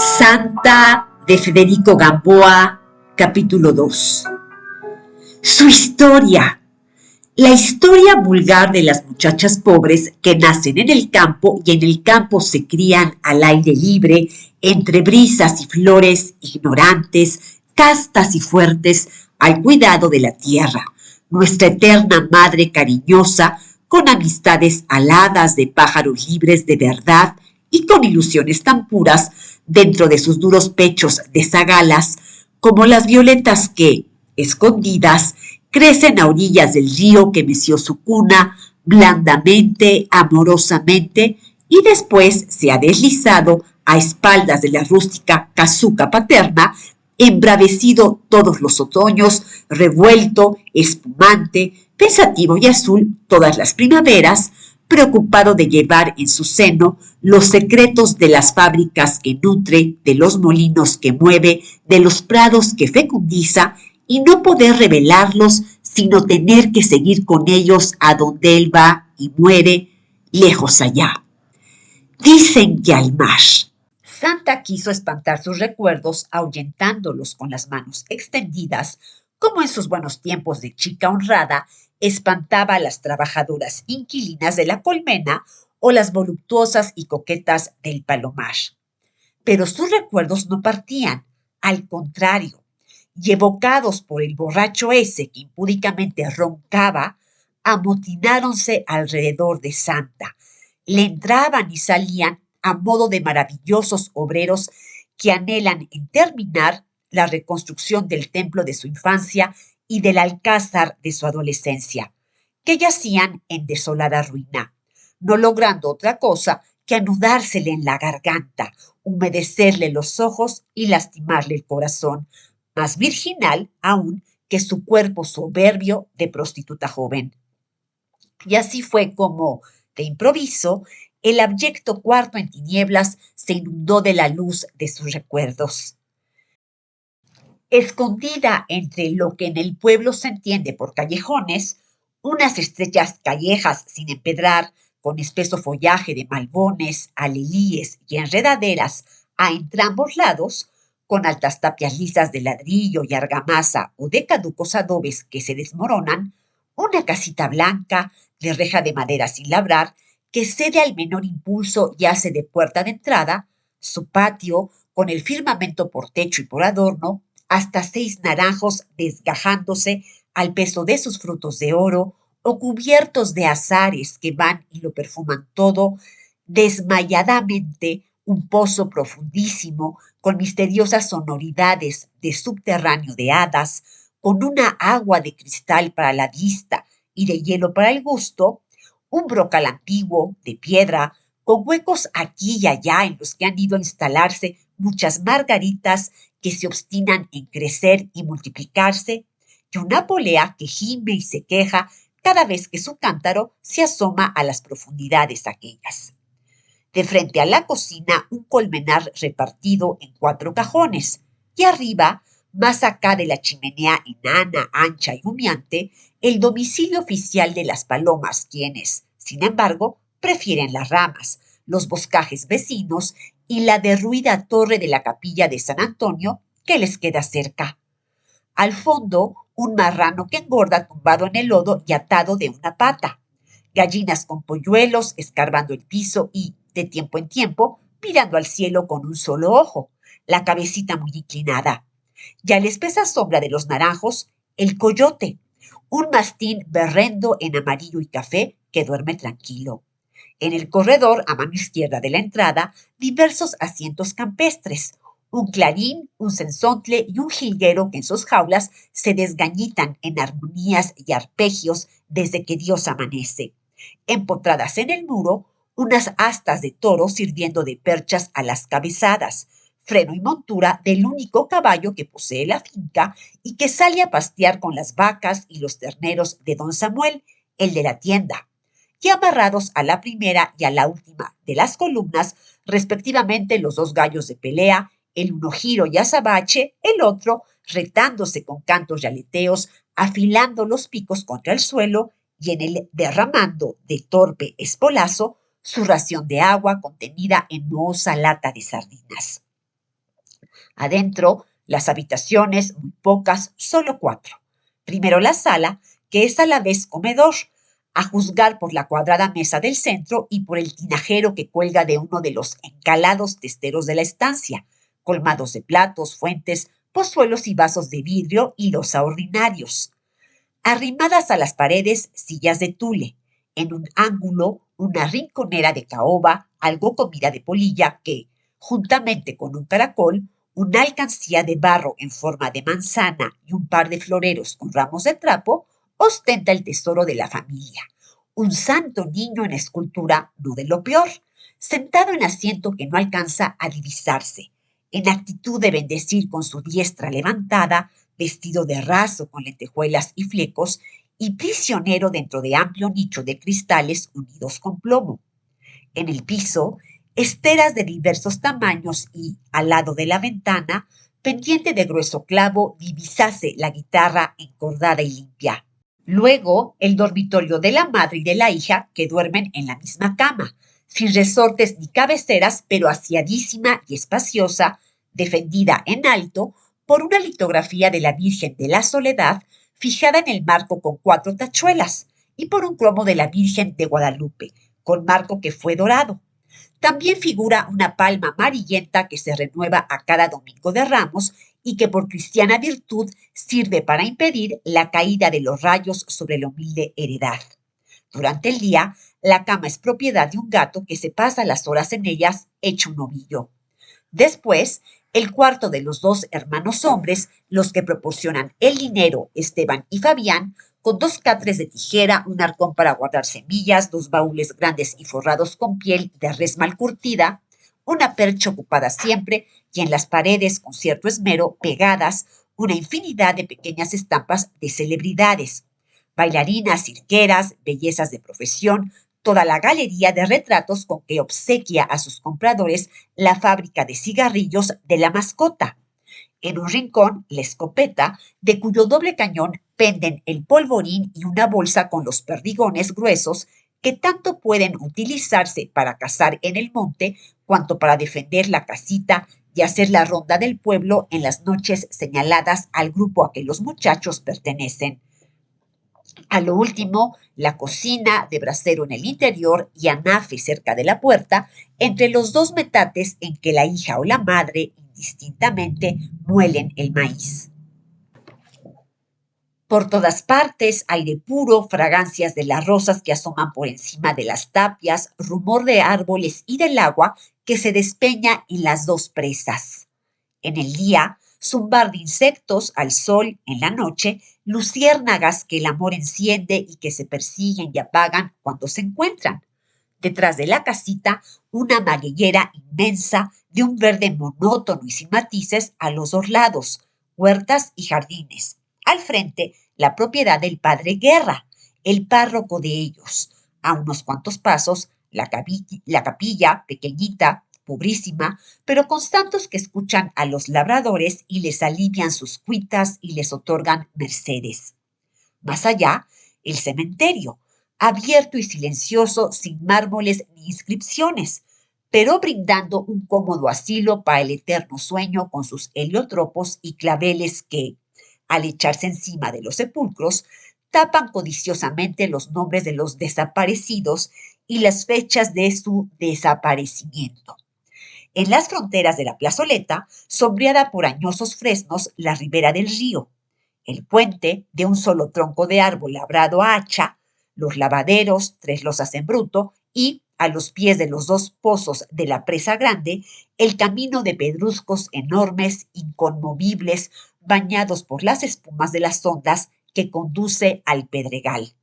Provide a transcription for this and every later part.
Santa de Federico Gamboa, capítulo 2. Su historia. La historia vulgar de las muchachas pobres que nacen en el campo y en el campo se crían al aire libre, entre brisas y flores, ignorantes, castas y fuertes, al cuidado de la tierra, nuestra eterna madre cariñosa, con amistades aladas de pájaros libres de verdad y con ilusiones tan puras dentro de sus duros pechos de zagalas, como las violetas que, escondidas, crecen a orillas del río que meció su cuna, blandamente, amorosamente, y después se ha deslizado a espaldas de la rústica casuca paterna, embravecido todos los otoños, revuelto, espumante, pensativo y azul todas las primaveras, preocupado de llevar en su seno los secretos de las fábricas que nutre, de los molinos que mueve, de los prados que fecundiza, y no poder revelarlos, sino tener que seguir con ellos a donde él va y muere, lejos allá. Dicen que al mar. Santa quiso espantar sus recuerdos ahuyentándolos con las manos extendidas, como en sus buenos tiempos de chica honrada espantaba a las trabajadoras inquilinas de la colmena o las voluptuosas y coquetas del palomar. Pero sus recuerdos no partían, al contrario, y evocados por el borracho ese que impúdicamente roncaba, amotináronse alrededor de Santa. Le entraban y salían a modo de maravillosos obreros que anhelan en terminar la reconstrucción del templo de su infancia y del alcázar de su adolescencia, que yacían en desolada ruina, no logrando otra cosa que anudársele en la garganta, humedecerle los ojos y lastimarle el corazón, más virginal aún que su cuerpo soberbio de prostituta joven. Y así fue como, de improviso, el abyecto cuarto en tinieblas se inundó de la luz de sus recuerdos. Escondida entre lo que en el pueblo se entiende por callejones, unas estrechas callejas sin empedrar, con espeso follaje de malbones, alelíes y enredaderas a entrambos lados, con altas tapias lisas de ladrillo y argamasa o de caducos adobes que se desmoronan, una casita blanca de reja de madera sin labrar, que cede al menor impulso y hace de puerta de entrada, su patio, con el firmamento por techo y por adorno, hasta 6 naranjos desgajándose al peso de sus frutos de oro, o cubiertos de azares que van y lo perfuman todo, desmayadamente un pozo profundísimo con misteriosas sonoridades de subterráneo de hadas, con una agua de cristal para la vista y de hielo para el gusto, un brocal antiguo de piedra, con huecos aquí y allá en los que han ido a instalarse muchas margaritas que se obstinan en crecer y multiplicarse, y una polea que gime y se queja cada vez que su cántaro se asoma a las profundidades aquellas. De frente a la cocina, un colmenar repartido en 4 cajones, y arriba, más acá de la chimenea enana, ancha y humeante, el domicilio oficial de las palomas, quienes, sin embargo, prefieren las ramas, los boscajes vecinos y la derruida torre de la capilla de San Antonio que les queda cerca. Al fondo, un marrano que engorda tumbado en el lodo y atado de una pata. Gallinas con polluelos escarbando el piso y, de tiempo en tiempo, mirando al cielo con un solo ojo, la cabecita muy inclinada. Y a la espesa sombra de los naranjos, el coyote, un mastín berrendo en amarillo y café que duerme tranquilo. En el corredor, a mano izquierda de la entrada, diversos asientos campestres, un clarín, un censontle y un jilguero que en sus jaulas se desgañitan en armonías y arpegios desde que Dios amanece. Empotradas en el muro, unas astas de toro sirviendo de perchas a las cabezadas, freno y montura del único caballo que posee la finca y que sale a pastear con las vacas y los terneros de don Samuel, el de la tienda, y amarrados a la primera y a la última de las columnas, respectivamente los 2 gallos de pelea, el uno giro y azabache, el otro retándose con cantos y aleteos, afilando los picos contra el suelo y en él derramando de torpe espolazo su ración de agua contenida en mohosa lata de sardinas. Adentro, las habitaciones, muy pocas, solo 4. Primero la sala, que es a la vez comedor, a juzgar por la cuadrada mesa del centro y por el tinajero que cuelga de uno de los encalados testeros de la estancia, colmados de platos, fuentes, pozuelos y vasos de vidrio y loza ordinarios. Arrimadas a las paredes, sillas de tule. En un ángulo, una rinconera de caoba, algo comida de polilla que, juntamente con un caracol, una alcancía de barro en forma de manzana y un par de floreros con ramos de trapo, ostenta el tesoro de la familia. Un santo niño en escultura, no de lo peor, sentado en asiento que no alcanza a divisarse, en actitud de bendecir con su diestra levantada, vestido de raso con lentejuelas y flecos, y prisionero dentro de amplio nicho de cristales unidos con plomo. En el piso, esteras de diversos tamaños y, al lado de la ventana, pendiente de grueso clavo, divisase la guitarra encordada y limpia. Luego, el dormitorio de la madre y de la hija, que duermen en la misma cama, sin resortes ni cabeceras, pero aseadísima y espaciosa, defendida en alto por una litografía de la Virgen de la Soledad, fijada en el marco con 4 tachuelas, y por un cromo de la Virgen de Guadalupe, con marco que fue dorado. También figura una palma amarillenta que se renueva a cada domingo de Ramos y que por cristiana virtud sirve para impedir la caída de los rayos sobre la humilde heredad. Durante el día, la cama es propiedad de un gato que se pasa las horas en ellas hecho un ovillo. Después, el cuarto de los 2 hermanos hombres, los que proporcionan el dinero, Esteban y Fabián, con 2 catres de tijera, un arcón para guardar semillas, 2 baúles grandes y forrados con piel de res mal curtida, una percha ocupada siempre y en las paredes, con cierto esmero, pegadas una infinidad de pequeñas estampas de celebridades, bailarinas, cirqueras, bellezas de profesión, toda la galería de retratos con que obsequia a sus compradores la fábrica de cigarrillos de la mascota. En un rincón, la escopeta, de cuyo doble cañón penden el polvorín y una bolsa con los perdigones gruesos que tanto pueden utilizarse para cazar en el monte cuanto para defender la casita y hacer la ronda del pueblo en las noches señaladas al grupo a que los muchachos pertenecen. A lo último, la cocina de brasero en el interior y anafe cerca de la puerta, entre los 2 metates en que la hija o la madre indistintamente muelen el maíz. Por todas partes, aire puro, fragancias de las rosas que asoman por encima de las tapias, rumor de árboles y del agua que se despeña en las 2 presas. En el día, zumbar de insectos al sol, en la noche, luciérnagas que el amor enciende y que se persiguen y apagan cuando se encuentran. Detrás de la casita, una magueyera inmensa de un verde monótono y sin matices a los 2 lados, huertas y jardines. Al frente, la propiedad del padre Guerra, el párroco de ellos. A unos cuantos pasos, la capilla, pequeñita, pobrísima, pero con santos que escuchan a los labradores y les alivian sus cuitas y les otorgan mercedes. Más allá, el cementerio, abierto y silencioso, sin mármoles ni inscripciones, pero brindando un cómodo asilo para el eterno sueño con sus heliotropos y claveles que, al echarse encima de los sepulcros, tapan codiciosamente los nombres de los desaparecidos y las fechas de su desaparecimiento. En las fronteras de la plazoleta, sombreada por añosos fresnos, la ribera del río, el puente de un solo tronco de árbol labrado a hacha, los lavaderos, 3 losas en bruto y, a los pies de los 2 pozos de la presa grande, el camino de pedruscos enormes, inconmovibles, bañados por las espumas de las ondas que conduce al Pedregal.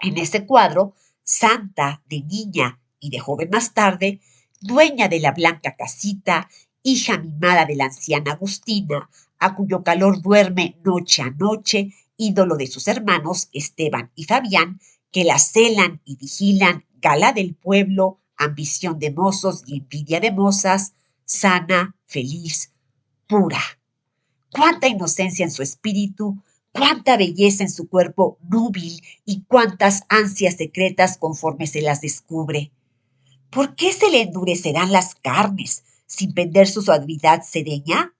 En ese cuadro, santa de niña y de joven más tarde, dueña de la blanca casita, hija mimada de la anciana Agustina, a cuyo calor duerme noche a noche, ídolo de sus hermanos Esteban y Fabián, que la celan y vigilan, gala del pueblo, ambición de mozos y envidia de mozas, sana, feliz, pura. Cuánta inocencia en su espíritu, cuánta belleza en su cuerpo núbil y cuántas ansias secretas conforme se las descubre. ¿Por qué se le endurecerán las carnes? sin perder su suavidad sereña?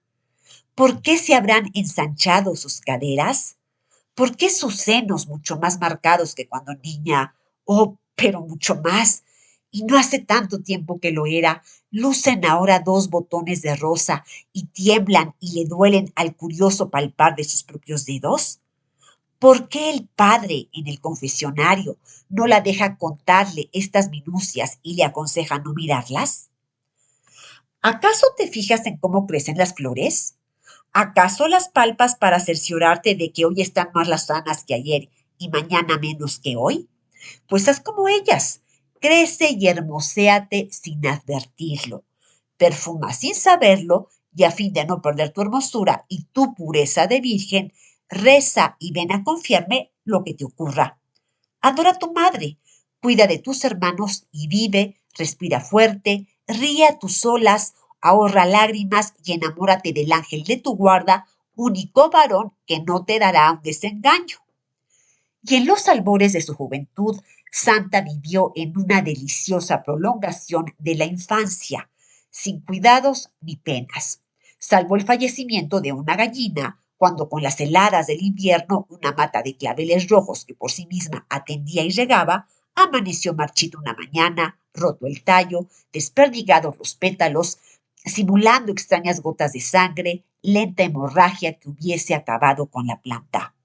¿Por qué se habrán ensanchado sus caderas? ¿Por qué sus senos, mucho más marcados que cuando niña, oh, pero mucho más, y no hace tanto tiempo que lo era, lucen ahora dos botones de rosa y tiemblan y le duelen al curioso palpar de sus propios dedos? ¿Por qué el padre en el confesionario no la deja contarle estas minucias y le aconseja no mirarlas? ¿Acaso te fijas en cómo crecen las flores? ¿Acaso las palpas para cerciorarte de que hoy están más sanas que ayer y mañana menos que hoy? Pues haz como ellas. Crece y hermoséate sin advertirlo. Perfuma sin saberlo y a fin de no perder tu hermosura y tu pureza de virgen, reza y ven a confiarme lo que te ocurra. Adora a tu madre, cuida de tus hermanos y vive, respira fuerte, ríe a tus solas, ahorra lágrimas y enamórate del ángel de tu guarda, único varón que no te dará un desengaño. Y en los albores de su juventud, Santa vivió en una deliciosa prolongación de la infancia, sin cuidados ni penas, salvo el fallecimiento de una gallina, cuando con las heladas del invierno una mata de claveles rojos que por sí misma atendía y regaba, amaneció marchito una mañana, roto el tallo, desperdigados los pétalos, simulando extrañas gotas de sangre, lenta hemorragia que hubiese acabado con la planta.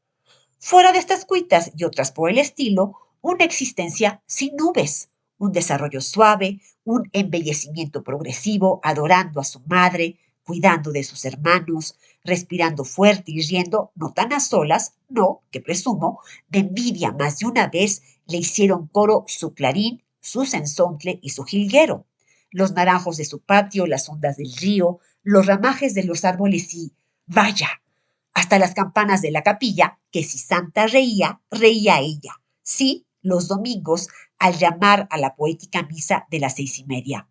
Fuera de estas cuitas y otras por el estilo, una existencia sin nubes, un desarrollo suave, un embellecimiento progresivo, adorando a su madre, cuidando de sus hermanos, respirando fuerte y riendo, no tan a solas, no, que presumo, de envidia más de una vez le hicieron coro su clarín, su sensontle y su jilguero, los naranjos de su patio, las ondas del río, los ramajes de los árboles y, vaya, hasta las campanas de la capilla, que si Santa reía, reía ella. Sí, los domingos, al llamar a la poética misa de las 6:30.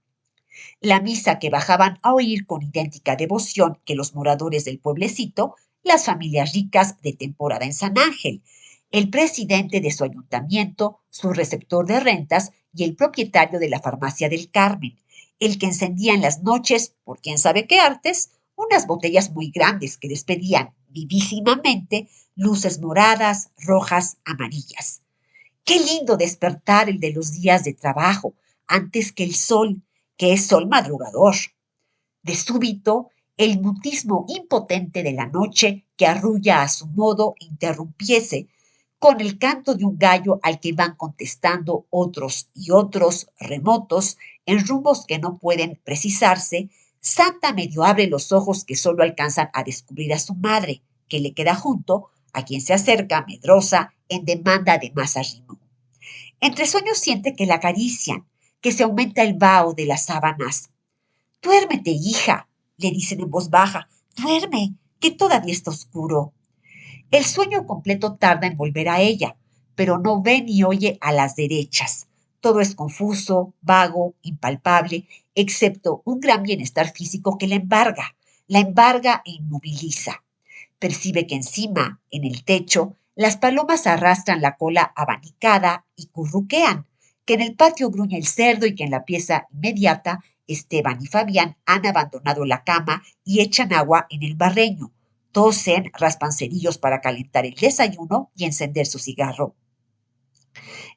La misa que bajaban a oír con idéntica devoción que los moradores del pueblecito, las familias ricas de temporada en San Ángel, el presidente de su ayuntamiento, su receptor de rentas y el propietario de la farmacia del Carmen, el que encendía en las noches, por quién sabe qué artes, unas botellas muy grandes que despedían vivísimamente luces moradas, rojas, amarillas. Qué lindo despertar el de los días de trabajo, antes que el sol, que es sol madrugador. De súbito, el mutismo impotente de la noche, que arrulla a su modo, interrumpiese con el canto de un gallo al que van contestando otros y otros remotos en rumbos que no pueden precisarse. Santa medio abre los ojos que solo alcanzan a descubrir a su madre, que le queda junto, a quien se acerca medrosa en demanda de más arrimo. Entre sueños siente que la acarician, que se aumenta el vaho de las sábanas. Duérmete, hija, le dicen en voz baja. Duerme, que todavía está oscuro. El sueño completo tarda en volver a ella, pero no ve ni oye a las derechas. Todo es confuso, vago, impalpable, excepto un gran bienestar físico que la embarga e inmoviliza. Percibe que encima, en el techo, las palomas arrastran la cola abanicada y curruquean, que en el patio gruñe el cerdo y que en la pieza inmediata Esteban y Fabián han abandonado la cama y echan agua en el barreño. Tosen, raspan cerillos para calentar el desayuno y encender su cigarro.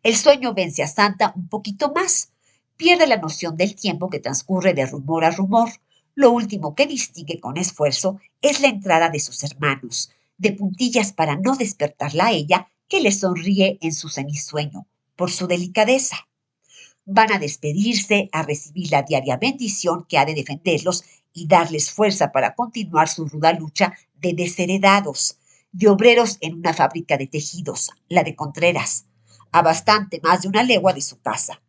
El sueño vence a Santa un poquito más. Pierde la noción del tiempo que transcurre de rumor a rumor. Lo último que distingue con esfuerzo es la entrada de sus hermanos, de puntillas para no despertarla a ella, que le sonríe en su semisueño, por su delicadeza. Van a despedirse, a recibir la diaria bendición que ha de defenderlos y darles fuerza para continuar su ruda lucha de desheredados, de obreros en una fábrica de tejidos, la de Contreras, a bastante más de una legua de su casa.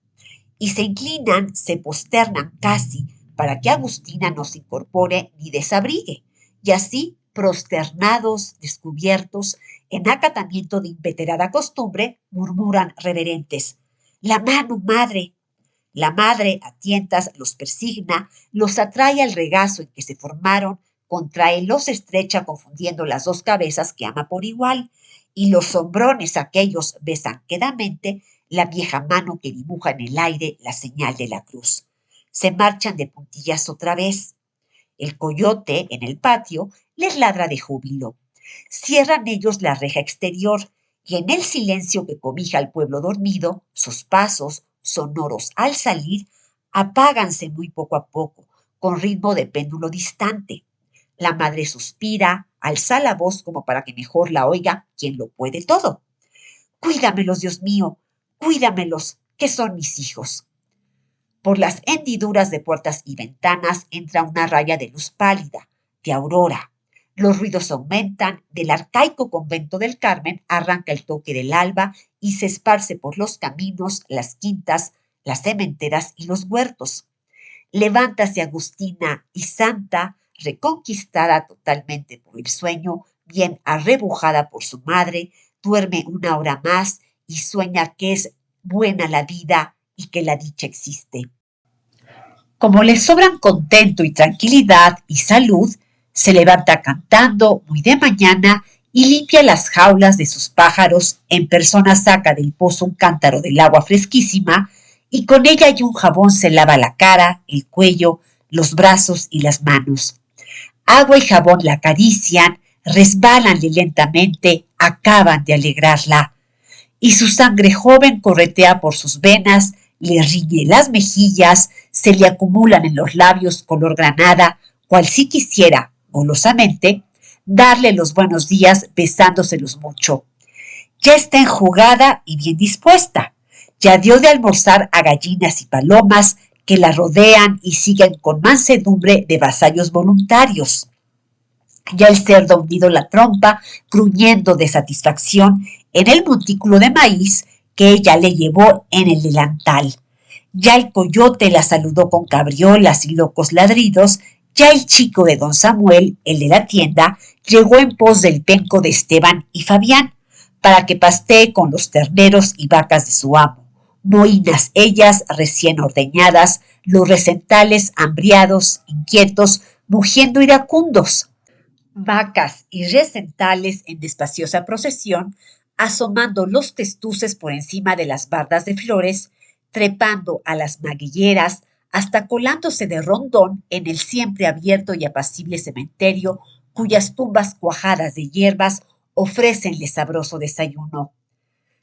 Y se inclinan, se posternan casi para que Agustina no se incorpore ni desabrigue, y así, prosternados, descubiertos, en acatamiento de inveterada costumbre, murmuran reverentes: La mano, madre. La madre, a tientas, los persigna, los atrae al regazo en que se formaron, contrae, los estrecha confundiendo las dos cabezas que ama por igual, y los sombrones aquellos besan quedamente la vieja mano que dibuja en el aire la señal de la cruz. se marchan de puntillas otra vez. El coyote, en el patio, les ladra de júbilo. Cierran ellos la reja exterior y en el silencio que cobija al pueblo dormido, sus pasos, sonoros al salir, apáganse muy poco a poco, con ritmo de péndulo distante. La madre suspira, alza la voz como para que mejor la oiga quien lo puede todo. Cuídamelos, Dios mío, cuídamelos, que son mis hijos. Por las hendiduras de puertas y ventanas entra una raya de luz pálida, de aurora. Los ruidos aumentan, del arcaico convento del Carmen arranca el toque del alba y se esparce por los caminos, las quintas, las cementeras y los huertos. Levántase Agustina y Santa, reconquistada totalmente por el sueño, bien arrebujada por su madre, duerme una hora más y sueña que es buena la vida y que la dicha existe. Como le sobran contento y tranquilidad y salud, se levanta cantando muy de mañana y limpia las jaulas de sus pájaros, en persona saca del pozo un cántaro del agua fresquísima y con ella y un jabón se lava la cara, el cuello, los brazos y las manos. Agua y jabón la acarician, resbálanle lentamente, acaban de alegrarla. Y su sangre joven corretea por sus venas, le riñe las mejillas, se le acumulan en los labios color granada, cual si quisiera, golosamente, darle los buenos días besándoselos mucho. Ya está enjugada y bien dispuesta. Ya dio de almorzar a gallinas y palomas que la rodean y siguen con mansedumbre de vasallos voluntarios. Ya el cerdo ha hundido la trompa, gruñendo de satisfacción en el montículo de maíz que ella le llevó en el delantal. Ya el coyote la saludó con cabriolas y locos ladridos. Ya el chico de don Samuel, el de la tienda, llegó en pos del penco de Esteban y Fabián, para que pastee con los terneros y vacas de su amo. Mohínas ellas recién ordeñadas, los recentales hambriados, inquietos, mugiendo iracundos. Vacas y recentales en despaciosa procesión, asomando los testuces por encima de las bardas de flores, trepando a las maguilleras, hasta colándose de rondón en el siempre abierto y apacible cementerio, cuyas tumbas cuajadas de hierbas ofrécenle sabroso desayuno.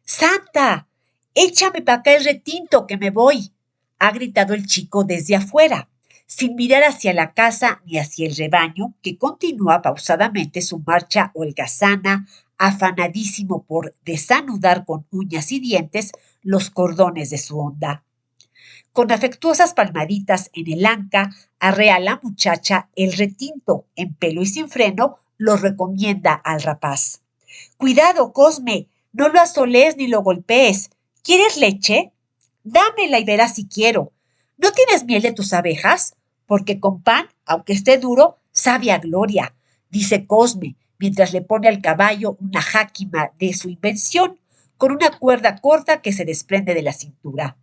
¡Santa! Échame pa' acá el retinto, que me voy, ha gritado el chico desde afuera, sin mirar hacia la casa ni hacia el rebaño, que continúa pausadamente su marcha holgazana, afanadísimo por desanudar con uñas y dientes los cordones de su onda. Con afectuosas palmaditas en el anca, arrea la muchacha el retinto, en pelo y sin freno, lo recomienda al rapaz. Cuidado, Cosme, no lo asoles ni lo golpees. ¿Quieres leche? Dámela y verás si quiero. ¿No tienes miel de tus abejas? Porque con pan, aunque esté duro, sabe a gloria, dice Cosme, mientras le pone al caballo una jáquima de su invención, con una cuerda corta que se desprende de la cintura.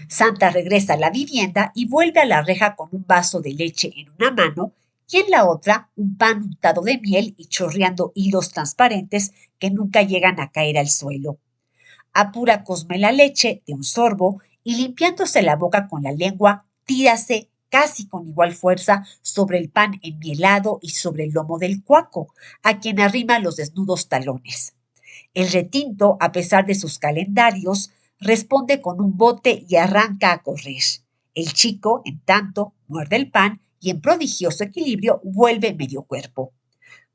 Santa regresa a la vivienda y vuelve a la reja con un vaso de leche en una mano y en la otra un pan untado de miel y chorreando hilos transparentes que nunca llegan a caer al suelo. Apura Cosme la leche de un sorbo y limpiándose la boca con la lengua, tírase casi con igual fuerza sobre el pan enmielado y sobre el lomo del cuaco, a quien arrima los desnudos talones. El retinto, a pesar de sus calendarios, responde con un bote y arranca a correr. El chico, en tanto, muerde el pan y en prodigioso equilibrio vuelve medio cuerpo.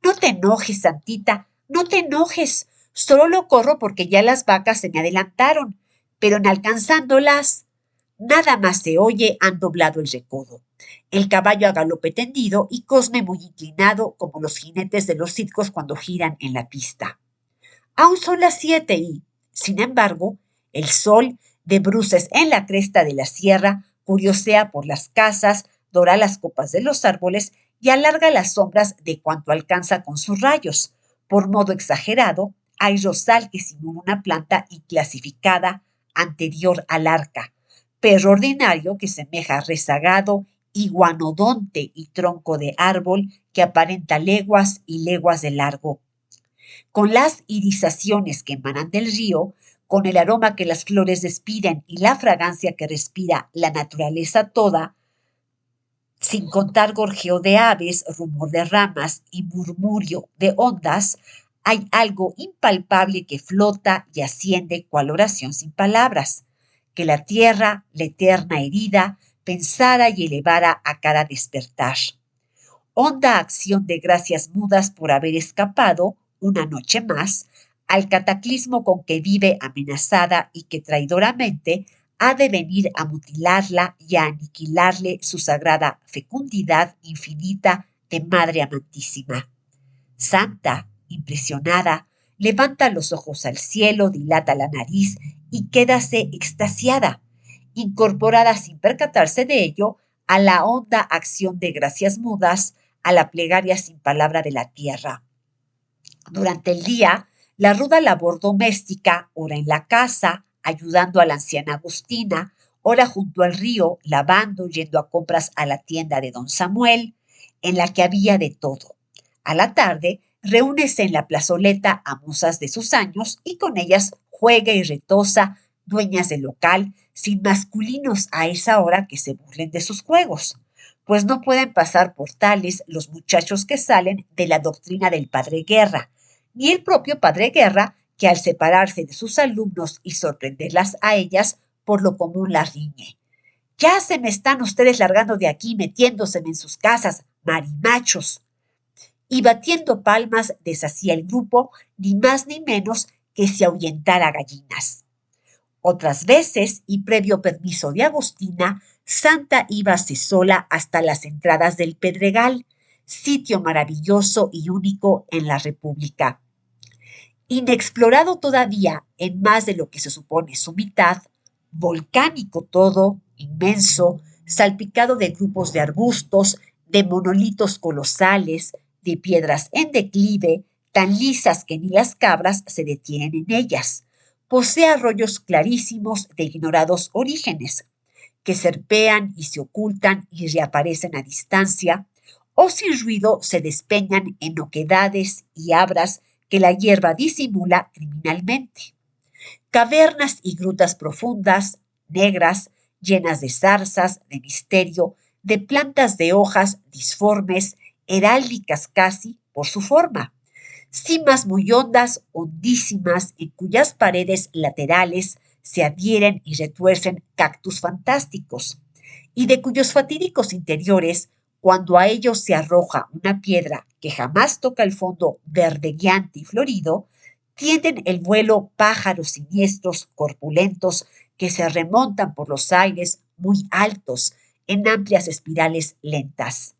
No te enojes, Santita, no te enojes. Solo lo corro porque ya las vacas se me adelantaron, pero en alcanzándolas, nada más se oye, han doblado el recodo. El caballo a galope tendido y Cosme muy inclinado, como los jinetes de los circos cuando giran en la pista. Aún son las 7 y, sin embargo, el sol, de bruces en la cresta de la sierra, curiosea por las casas, dora las copas de los árboles y alarga las sombras de cuanto alcanza con sus rayos. Por modo exagerado, hay rosal que simula una planta inclasificada anterior al arca, perro ordinario que semeja rezagado, iguanodonte y tronco de árbol que aparenta leguas y leguas de largo. Con las irisaciones que emanan del río, con el aroma que las flores despiden y la fragancia que respira la naturaleza toda, sin contar gorjeo de aves, rumor de ramas y murmurio de ondas, hay algo impalpable que flota y asciende cual oración sin palabras, que la tierra, la eterna herida, pensara y elevara a cada despertar. Honda acción de gracias mudas por haber escapado, una noche más, al cataclismo con que vive amenazada y que traidoramente ha de venir a mutilarla y a aniquilarle su sagrada fecundidad infinita de madre amantísima. Santa, impresionada, levanta los ojos al cielo, dilata la nariz y quédase extasiada, incorporada sin percatarse de ello a la honda acción de gracias mudas, a la plegaria sin palabra de la tierra. Durante el día, la ruda labor doméstica, ora en la casa, ayudando a la anciana Agustina, ora junto al río, lavando, yendo a compras a la tienda de don Samuel, en la que había de todo. A la tarde, reúnese en la plazoleta a mozas de sus años y con ellas juega y retosa, dueñas del local, sin masculinos a esa hora que se burlen de sus juegos, pues no pueden pasar por tales los muchachos que salen de la doctrina del padre Guerra, ni el propio padre Guerra, que al separarse de sus alumnos y sorprenderlas a ellas, por lo común las riñe. Ya se me están ustedes largando de aquí, metiéndoseme en sus casas, marimachos. Y batiendo palmas deshacía el grupo, ni más ni menos que si ahuyentara gallinas. Otras veces, y previo permiso de Agustina, Santa íbase sola hasta las entradas del Pedregal, sitio maravilloso y único en la República. Inexplorado todavía en más de lo que se supone su mitad, volcánico todo, inmenso, salpicado de grupos de arbustos, de monolitos colosales, de piedras en declive, tan lisas que ni las cabras se detienen en ellas. Posee arroyos clarísimos de ignorados orígenes, que serpean y se ocultan y reaparecen a distancia, o sin ruido se despeñan en oquedades y abras que la hierba disimula criminalmente. Cavernas y grutas profundas, negras, llenas de zarzas, de misterio, de plantas de hojas disformes, heráldicas casi por su forma. Cimas muy hondas, hondísimas, en cuyas paredes laterales se adhieren y retuercen cactus fantásticos, y de cuyos fatídicos interiores, cuando a ellos se arroja una piedra que jamás toca el fondo verdegueante y florido, tienden el vuelo pájaros siniestros, corpulentos, que se remontan por los aires muy altos, en amplias espirales lentas.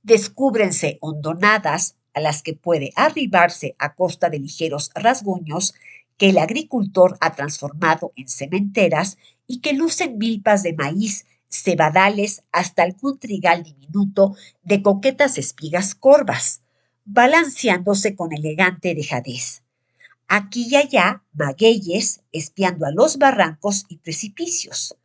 Descúbrense hondonadas a las que puede arribarse a costa de ligeros rasguños que el agricultor ha transformado en sementeras y que lucen milpas de maíz, cebadales, hasta algún trigal diminuto de coquetas espigas corvas, balanceándose con elegante dejadez. Aquí y allá, magueyes espiando a los barrancos y precipicios.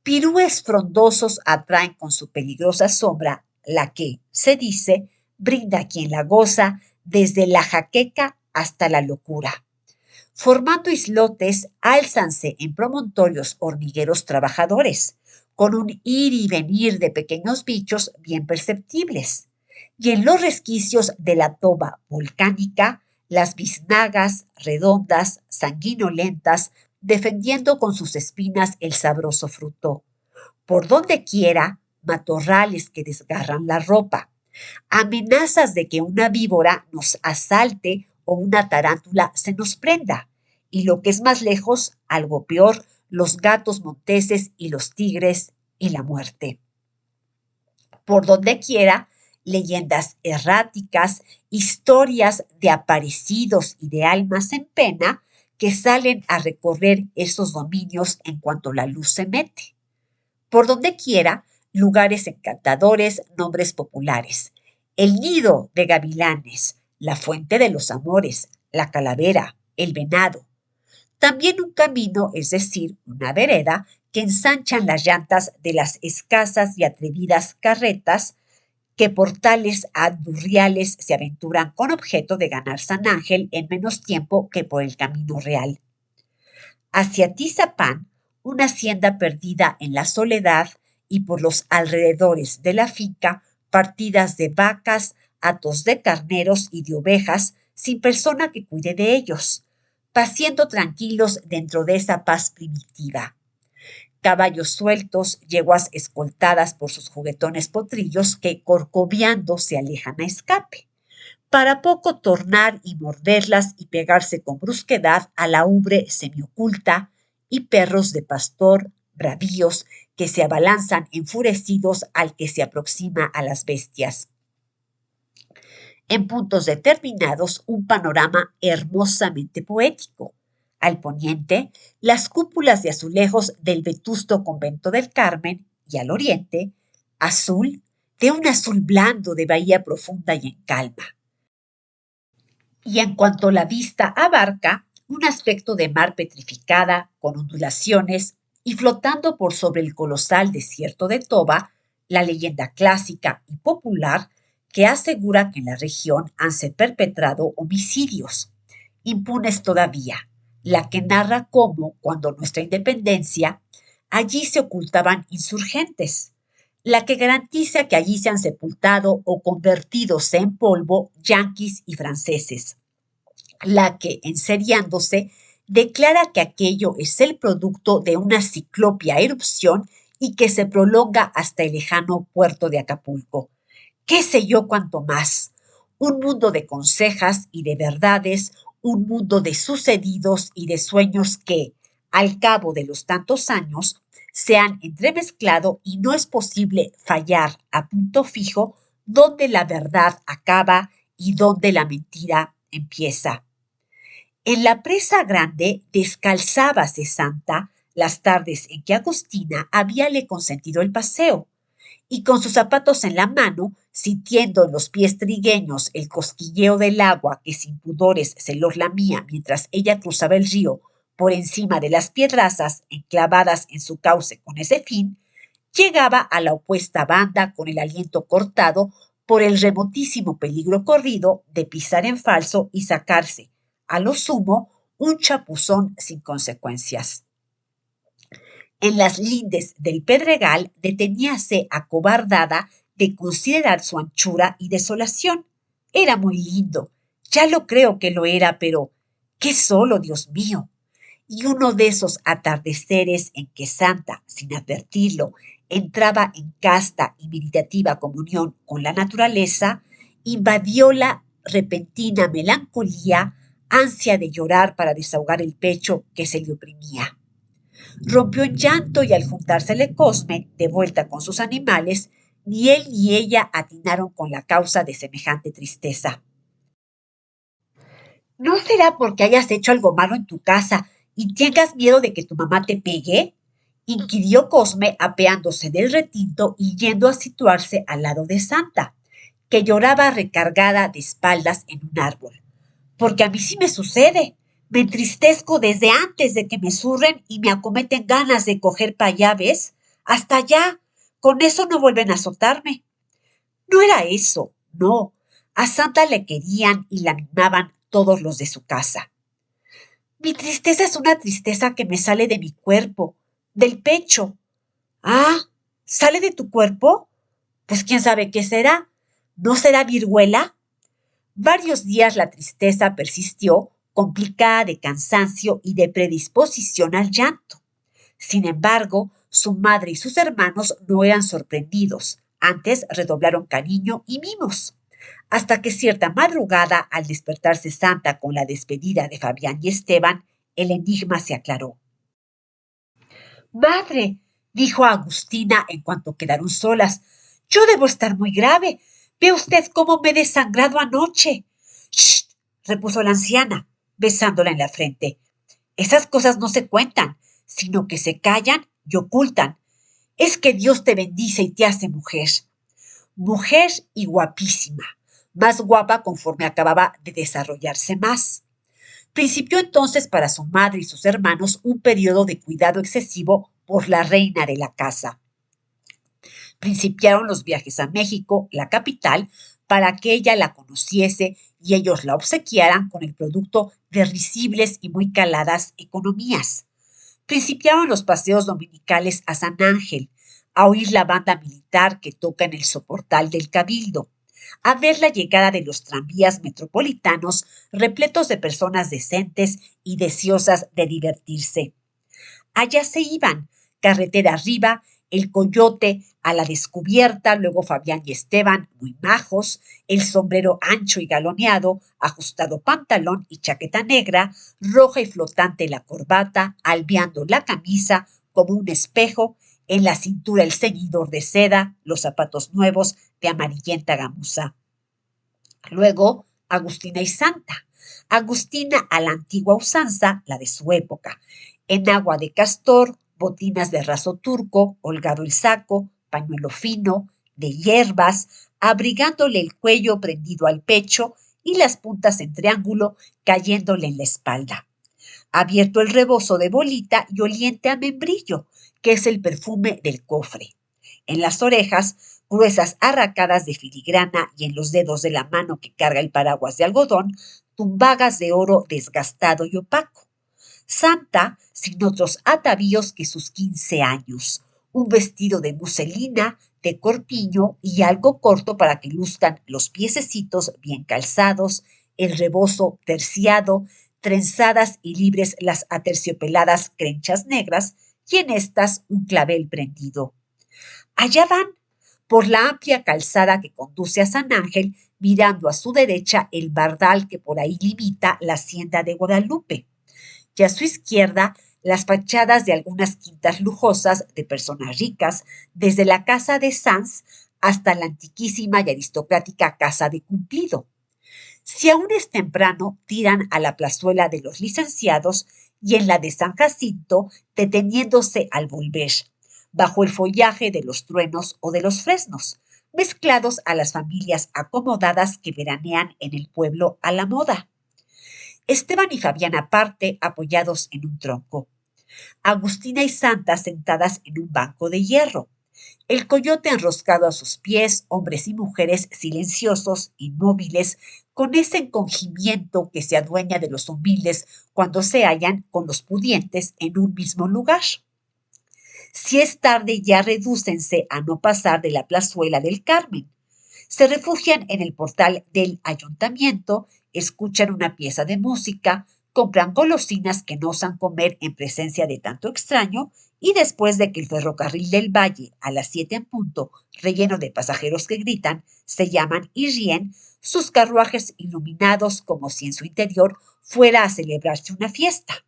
Pirúes frondosos atraen con su peligrosa sombra la que, se dice, brinda a quien la goza desde la jaqueca hasta la locura. Formando islotes, álzanse en promontorios hormigueros trabajadores, con un ir y venir de pequeños bichos bien perceptibles. Y en los resquicios de la toba volcánica, las biznagas redondas, sanguinolentas, defendiendo con sus espinas el sabroso fruto. Por donde quiera, matorrales que desgarran la ropa, amenazas de que una víbora nos asalte o una tarántula se nos prenda, y lo que es más lejos, algo peor, los gatos monteses y los tigres y la muerte. Por donde quiera, leyendas erráticas, historias de aparecidos y de almas en pena que salen a recorrer esos dominios en cuanto la luz se mete. Por donde quiera, lugares encantadores, nombres populares. El nido de gavilanes, la fuente de los amores, la calavera, el venado. También un camino, es decir, una vereda, que ensanchan las llantas de las escasas y atrevidas carretas que por tales andurriales se aventuran con objeto de ganar San Ángel en menos tiempo que por el camino real. Hacia Tizapán, una hacienda perdida en la soledad, y por los alrededores de la finca, partidas de vacas, hatos de carneros y de ovejas, sin persona que cuide de ellos, paciendo tranquilos dentro de esa paz primitiva. Caballos sueltos, yeguas escoltadas por sus juguetones potrillos que, corcoviando, se alejan a escape, para poco tornar y morderlas y pegarse con brusquedad a la ubre semioculta, y perros de pastor, bravíos, que se abalanzan enfurecidos al que se aproxima a las bestias. En puntos determinados, un panorama hermosamente poético. Al poniente, las cúpulas de azulejos del vetusto convento del Carmen, y al oriente, azul, de un azul blando de bahía profunda y en calma. Y en cuanto la vista abarca, un aspecto de mar petrificada, con ondulaciones, y flotando por sobre el colosal desierto de Toba, la leyenda clásica y popular que asegura que en la región han se perpetrado homicidios, impunes todavía, la que narra cómo, cuando nuestra independencia, allí se ocultaban insurgentes, la que garantiza que allí se han sepultado o convertidos en polvo yanquis y franceses, la que, enseriándose, declara que aquello es el producto de una ciclópea erupción y que se prolonga hasta el lejano puerto de Acapulco. ¿Qué sé yo cuánto más? Un mundo de consejas y de verdades, un mundo de sucedidos y de sueños que, al cabo de los tantos años, se han entremezclado y no es posible fallar a punto fijo dónde la verdad acaba y dónde la mentira empieza. En la presa grande descalzábase Santa las tardes en que Agustina habíale consentido el paseo, y con sus zapatos en la mano, sintiendo en los pies trigueños el cosquilleo del agua que sin pudores se los lamía mientras ella cruzaba el río por encima de las piedrazas enclavadas en su cauce con ese fin, llegaba a la opuesta banda con el aliento cortado por el remotísimo peligro corrido de pisar en falso y sacarse, a lo sumo, un chapuzón sin consecuencias. En las lindes del Pedregal deteníase acobardada de considerar su anchura y desolación. Era muy lindo, ya lo creo que lo era, pero qué solo, Dios mío. Y uno de esos atardeceres en que Santa, sin advertirlo, entraba en casta y meditativa comunión con la naturaleza, invadióla repentina melancolía, ansia de llorar para desahogar el pecho que se le oprimía. Rompió en llanto y al juntársele Cosme, de vuelta con sus animales, ni él ni ella atinaron con la causa de semejante tristeza. ¿No será porque hayas hecho algo malo en tu casa y tengas miedo de que tu mamá te pegue? Inquirió Cosme apeándose del retinto y yendo a situarse al lado de Santa, que lloraba recargada de espaldas en un árbol. Porque a mí sí me sucede. Me entristezco desde antes de que me zurren y me acometen ganas de coger pa' allá, ¿ves? Hasta allá. Con eso no vuelven a azotarme. No era eso, no. A Santa le querían y la mimaban todos los de su casa. Mi tristeza es una tristeza que me sale de mi cuerpo, del pecho. Ah, ¿sale de tu cuerpo? Pues quién sabe qué será. ¿No será viruela? Varios días la tristeza persistió, complicada de cansancio y de predisposición al llanto. Sin embargo, su madre y sus hermanos no eran sorprendidos, antes redoblaron cariño y mimos, hasta que cierta madrugada, al despertarse Santa con la despedida de Fabián y Esteban, el enigma se aclaró. Madre, dijo a Agustina en cuanto quedaron solas, yo debo estar muy grave. ¿Ve usted cómo me he desangrado anoche? ¡Shh! Repuso la anciana, besándola en la frente. Esas cosas no se cuentan, sino que se callan y ocultan. Es que Dios te bendice y te hace mujer. Mujer y guapísima, más guapa conforme acababa de desarrollarse más. Principió entonces para su madre y sus hermanos un periodo de cuidado excesivo por la reina de la casa. Principiaron los viajes a México, la capital, para que ella la conociese y ellos la obsequiaran con el producto de risibles y muy caladas economías. Principiaban los paseos dominicales a San Ángel, a oír la banda militar que toca en el soportal del Cabildo, a ver la llegada de los tranvías metropolitanos repletos de personas decentes y deseosas de divertirse. Allá se iban, carretera arriba, el coyote a la descubierta, luego Fabián y Esteban, muy majos, el sombrero ancho y galoneado, ajustado pantalón y chaqueta negra, roja y flotante la corbata, albeando la camisa como un espejo, en la cintura el ceñidor de seda, los zapatos nuevos de amarillenta gamuza. Luego, Agustina y Santa. Agustina a la antigua usanza, la de su época. Enagua de castor, botinas de raso turco, holgado el saco, pañuelo fino, de hierbas, abrigándole el cuello prendido al pecho y las puntas en triángulo cayéndole en la espalda. Abierto el rebozo de bolita y oliente a membrillo, que es el perfume del cofre. En las orejas, gruesas arracadas de filigrana y en los dedos de la mano que carga el paraguas de algodón, tumbagas de oro desgastado y opaco. Santa, sin otros atavíos que sus 15 años, un vestido de muselina, de corpiño y algo corto para que luzcan los piececitos bien calzados, el rebozo terciado, trenzadas y libres las aterciopeladas crenchas negras y en estas un clavel prendido. Allá van, por la amplia calzada que conduce a San Ángel, mirando a su derecha el bardal que por ahí limita la hacienda de Guadalupe, y a su izquierda las fachadas de algunas quintas lujosas de personas ricas, desde la casa de Sanz hasta la antiquísima y aristocrática casa de Cumplido. Si aún es temprano, tiran a la plazuela de los licenciados y en la de San Jacinto, deteniéndose al volver, bajo el follaje de los truenos o de los fresnos, mezclados a las familias acomodadas que veranean en el pueblo a la moda. Esteban y Fabián aparte, apoyados en un tronco. Agustina y Santa sentadas en un banco de hierro. El coyote enroscado a sus pies, hombres y mujeres silenciosos, inmóviles, con ese encogimiento que se adueña de los humildes cuando se hallan con los pudientes en un mismo lugar. Si es tarde, ya redúcense a no pasar de la plazuela del Carmen. Se refugian en el portal del ayuntamiento, escuchan una pieza de música, compran golosinas que no osan comer en presencia de tanto extraño y después de que el ferrocarril del Valle a las 7 en punto, relleno de pasajeros que gritan, se llaman y ríen, sus carruajes iluminados como si en su interior fuera a celebrarse una fiesta.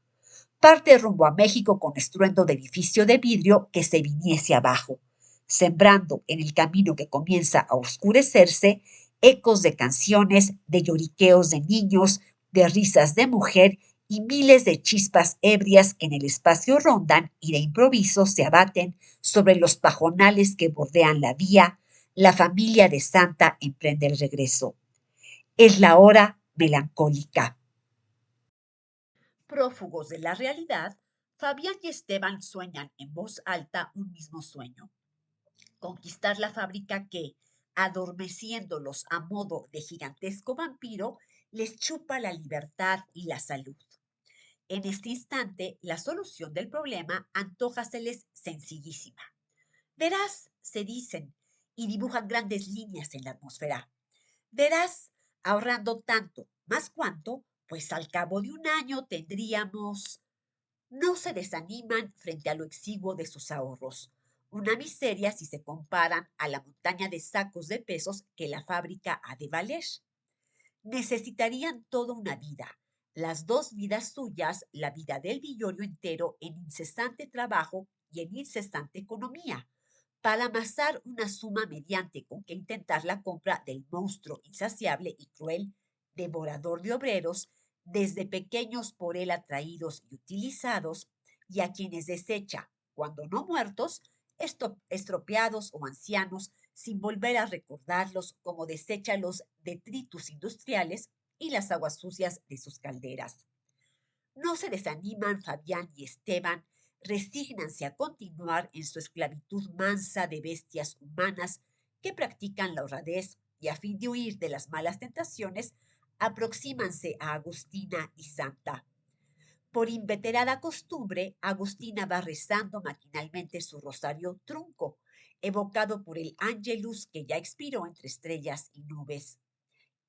Parte rumbo a México con estruendo de edificio de vidrio que se viniese abajo, sembrando en el camino que comienza a oscurecerse ecos de canciones, de lloriqueos de niños, de risas de mujer y miles de chispas ebrias que en el espacio rondan y de improviso se abaten sobre los pajonales que bordean la vía. La familia de Santa emprende el regreso. Es la hora melancólica. Prófugos de la realidad, Fabián y Esteban sueñan en voz alta un mismo sueño: conquistar la fábrica que, adormeciéndolos a modo de gigantesco vampiro, les chupa la libertad y la salud. En este instante, la solución del problema antójaseles sencillísima. Verás, se dicen, y dibujan grandes líneas en la atmósfera. Verás, ahorrando tanto, más cuánto, pues al cabo de un año tendríamos. No se desaniman frente a lo exiguo de sus ahorros. Una miseria si se comparan a la montaña de sacos de pesos que la fábrica ha de valer. Necesitarían toda una vida, las dos vidas suyas, la vida del villorio entero en incesante trabajo y en incesante economía, para amasar una suma mediante con que intentar la compra del monstruo insaciable y cruel, devorador de obreros, desde pequeños por él atraídos y utilizados, y a quienes desecha, cuando no muertos, estropeados o ancianos, sin volver a recordarlos como desecha los detritus industriales y las aguas sucias de sus calderas. No se desaniman Fabián y Esteban, resígnanse a continuar en su esclavitud mansa de bestias humanas que practican la honradez y a fin de huir de las malas tentaciones, aproxímanse a Agustina y Santa. Por inveterada costumbre, Agustina va rezando maquinalmente su rosario trunco, evocado por el Ángelus que ya expiró entre estrellas y nubes.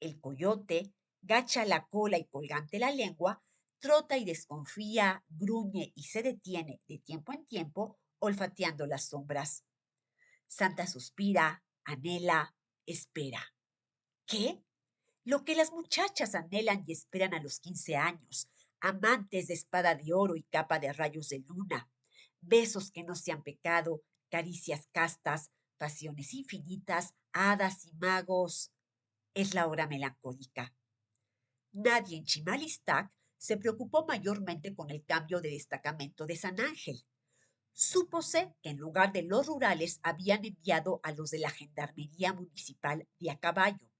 El coyote, gacha la cola y colgante la lengua, trota y desconfía, gruñe y se detiene de tiempo en tiempo, olfateando las sombras. Santa suspira, anhela, espera. ¿Qué? Lo que las muchachas anhelan y esperan a los 15 años, amantes de espada de oro y capa de rayos de luna, besos que no se han pecado, caricias castas, pasiones infinitas, hadas y magos. Es la hora melancólica. Nadie en Chimalistac se preocupó mayormente con el cambio de destacamento de San Ángel. Súpose que en lugar de los rurales habían enviado a los de la Gendarmería Municipal de a caballo,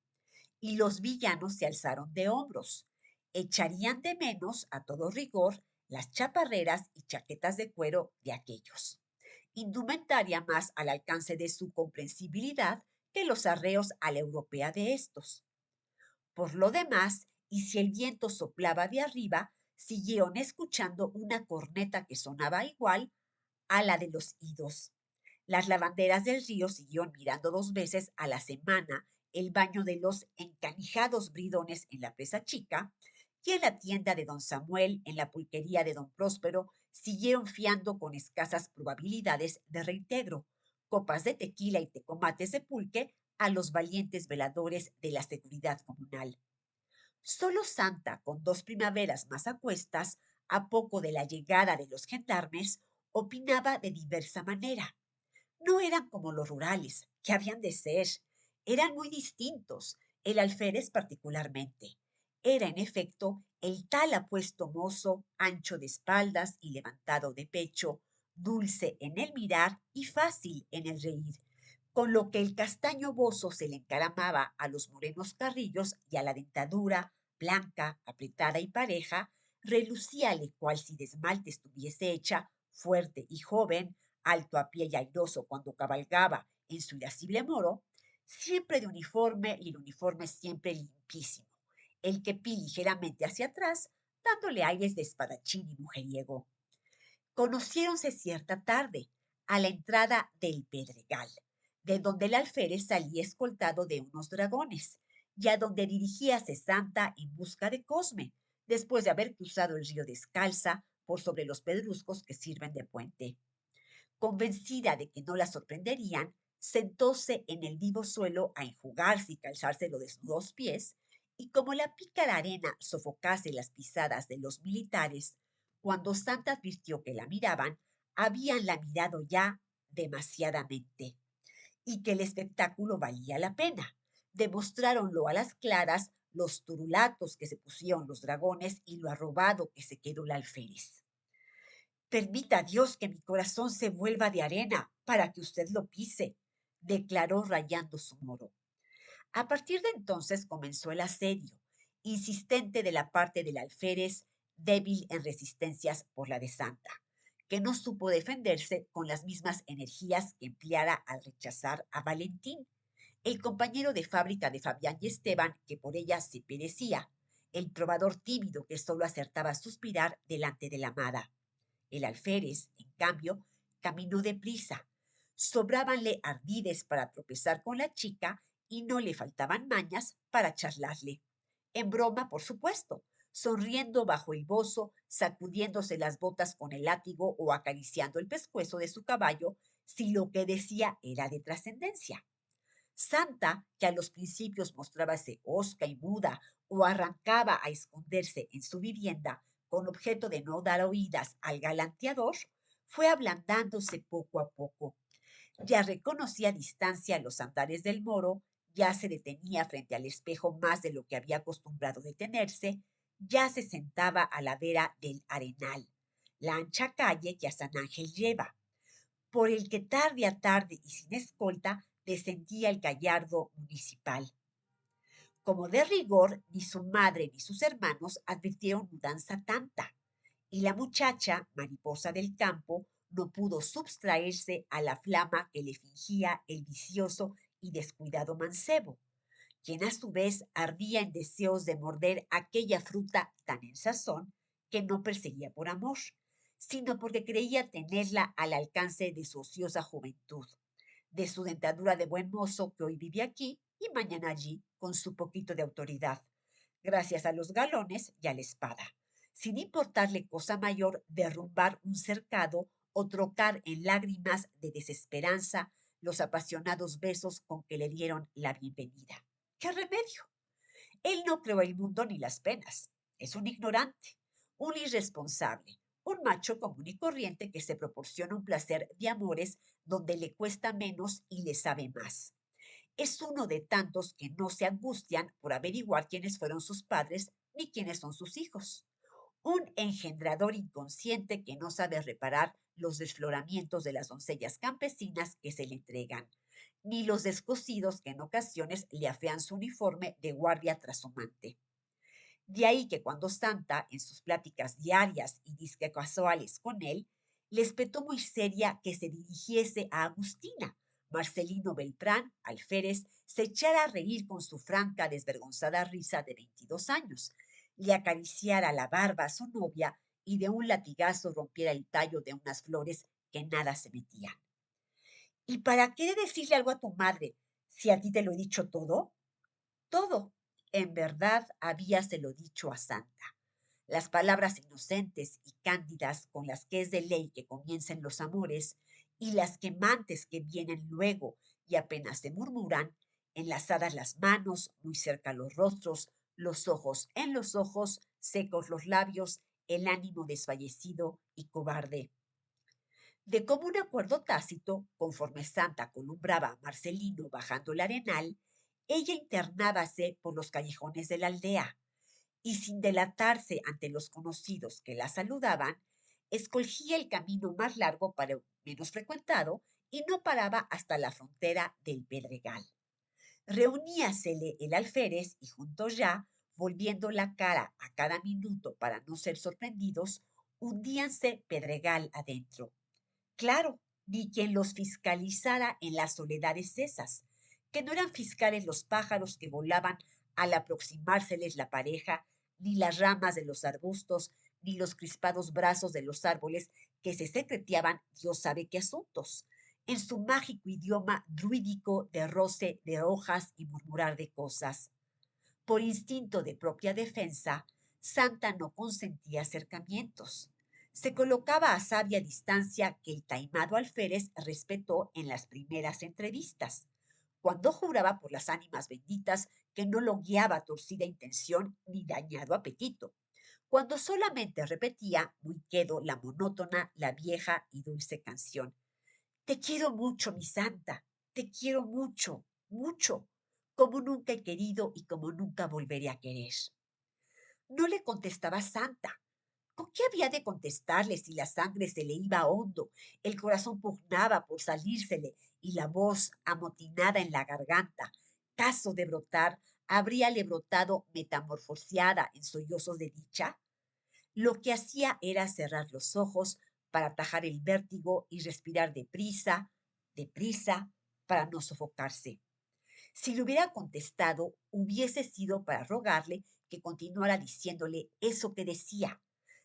y los villanos se alzaron de hombros. Echarían de menos, a todo rigor, las chaparreras y chaquetas de cuero de aquellos. Indumentaria más al alcance de su comprensibilidad que los arreos a la europea de estos. Por lo demás, y si el viento soplaba de arriba, siguieron escuchando una corneta que sonaba igual a la de los idos. Las lavanderas del río siguieron mirando 2 veces a la semana el baño de los encanijados bridones en la presa chica, y en la tienda de don Samuel, en la pulquería de don Próspero, siguieron fiando con escasas probabilidades de reintegro copas de tequila y tecomates de pulque a los valientes veladores de la seguridad comunal. Solo Santa, con 2 primaveras más a cuestas, a poco de la llegada de los gendarmes, opinaba de diversa manera. No eran como los rurales, que habían de ser. Eran muy distintos, el alférez particularmente. Era, en efecto, el tal apuesto mozo, ancho de espaldas y levantado de pecho, dulce en el mirar y fácil en el reír, con lo que el castaño bozo se le encaramaba a los morenos carrillos y a la dentadura, blanca, apretada y pareja, relucíale cual si de esmalte estuviese hecha, fuerte y joven, alto a pie y airoso cuando cabalgaba en su irascible moro, siempre de uniforme y el uniforme siempre limpísimo, el kepi ligeramente hacia atrás, dándole aires de espadachín y mujeriego. Conociéronse cierta tarde, a la entrada del Pedregal, de donde el alférez salía escoltado de unos dragones, y a donde dirigíase Santa en busca de Cosme, después de haber cruzado el río descalza por sobre los pedruscos que sirven de puente. Convencida de que no la sorprenderían, sentóse en el vivo suelo a enjugarse y calzarse los desnudos pies, y como la pícara arena sofocase las pisadas de los militares, cuando Santa advirtió que la miraban, habíanla mirado ya demasiadamente, y que el espectáculo valía la pena. Demostráronlo a las claras los turulatos que se pusieron los dragones y lo arrobado que se quedó el alférez. Permita Dios que mi corazón se vuelva de arena para que usted lo pise, declaró rayando su moro. A partir de entonces comenzó el asedio, insistente de la parte del alférez, débil en resistencias por la de Santa, que no supo defenderse con las mismas energías que empleara al rechazar a Valentín, el compañero de fábrica de Fabián y Esteban, que por ella se perecía, el trovador tímido que solo acertaba a suspirar delante de la amada. El alférez, en cambio, caminó deprisa. Sobrábanle ardides para tropezar con la chica y no le faltaban mañas para charlarle. En broma, por supuesto, sonriendo bajo el bozo, sacudiéndose las botas con el látigo o acariciando el pescuezo de su caballo, si lo que decía era de trascendencia. Santa, que a los principios mostrábase hosca y muda o arrancaba a esconderse en su vivienda con objeto de no dar oídas al galanteador, fue ablandándose poco a poco. Ya reconocía a distancia los andares del moro, ya se detenía frente al espejo más de lo que había acostumbrado detenerse, ya se sentaba a la vera del Arenal, la ancha calle que a San Ángel lleva, por el que tarde a tarde y sin escolta descendía el gallardo municipal. Como de rigor, ni su madre ni sus hermanos advirtieron mudanza tanta, y la muchacha, mariposa del campo, no pudo subtraerse a la flama que le fingía el vicioso y descuidado mancebo, quien a su vez ardía en deseos de morder aquella fruta tan en sazón que no perseguía por amor, sino porque creía tenerla al alcance de su ociosa juventud, de su dentadura de buen mozo que hoy vive aquí y mañana allí con su poquito de autoridad, gracias a los galones y a la espada, sin importarle cosa mayor derrumbar un cercado o trocar en lágrimas de desesperanza los apasionados besos con que le dieron la bienvenida. ¿Qué remedio? Él no creó el mundo ni las penas. Es un ignorante, un irresponsable, un macho común y corriente que se proporciona un placer de amores donde le cuesta menos y le sabe más. Es uno de tantos que no se angustian por averiguar quiénes fueron sus padres ni quiénes son sus hijos. Un engendrador inconsciente que no sabe reparar los desfloramientos de las doncellas campesinas que se le entregan, ni los descosidos que en ocasiones le afean su uniforme de guardia trashumante. De ahí que cuando Santa, en sus pláticas diarias y disque casuales con él, le espetó muy seria que se dirigiese a Agustina, Marcelino Beltrán, alférez, se echara a reír con su franca, desvergonzada risa de 22 años, le acariciara la barba a su novia y de un latigazo rompiera el tallo de unas flores que nada se metían. ¿Y para qué decirle algo a tu madre si a ti te lo he dicho todo? Todo, en verdad, habíaselo dicho a Santa. Las palabras inocentes y cándidas con las que es de ley que comiencen los amores, y las quemantes que vienen luego y apenas se murmuran, enlazadas las manos, muy cerca los rostros, los ojos en los ojos, secos los labios, el ánimo desfallecido y cobarde. De común acuerdo tácito, conforme Santa columbraba a Marcelino bajando el arenal, ella internábase por los callejones de la aldea y sin delatarse ante los conocidos que la saludaban, escogía el camino más largo para el menos frecuentado y no paraba hasta la frontera del Pedregal. Reuníasele el alférez y juntos ya, volviendo la cara a cada minuto para no ser sorprendidos, hundíanse Pedregal adentro. Claro, ni quien los fiscalizara en las soledades esas, que no eran fiscales los pájaros que volaban al aproximárseles la pareja, ni las ramas de los arbustos, ni los crispados brazos de los árboles que se secreteaban Dios sabe qué asuntos, en su mágico idioma druídico de roce de hojas y murmurar de cosas. Por instinto de propia defensa, Santa no consentía acercamientos. Se colocaba a sabia distancia que el taimado alférez respetó en las primeras entrevistas, cuando juraba por las ánimas benditas que no lo guiaba a torcida intención ni dañado apetito, cuando solamente repetía muy quedo la monótona, la vieja y dulce canción. Te quiero mucho, mi santa, te quiero mucho, mucho, como nunca he querido y como nunca volveré a querer. No le contestaba Santa. ¿Con qué había de contestarle si la sangre se le iba hondo, el corazón pugnaba por salírsele y la voz amotinada en la garganta, caso de brotar, habríale brotado metamorfoseada en sollozos de dicha? Lo que hacía era cerrar los ojos para atajar el vértigo y respirar deprisa, para no sofocarse. Si le hubiera contestado, hubiese sido para rogarle que continuara diciéndole eso que decía,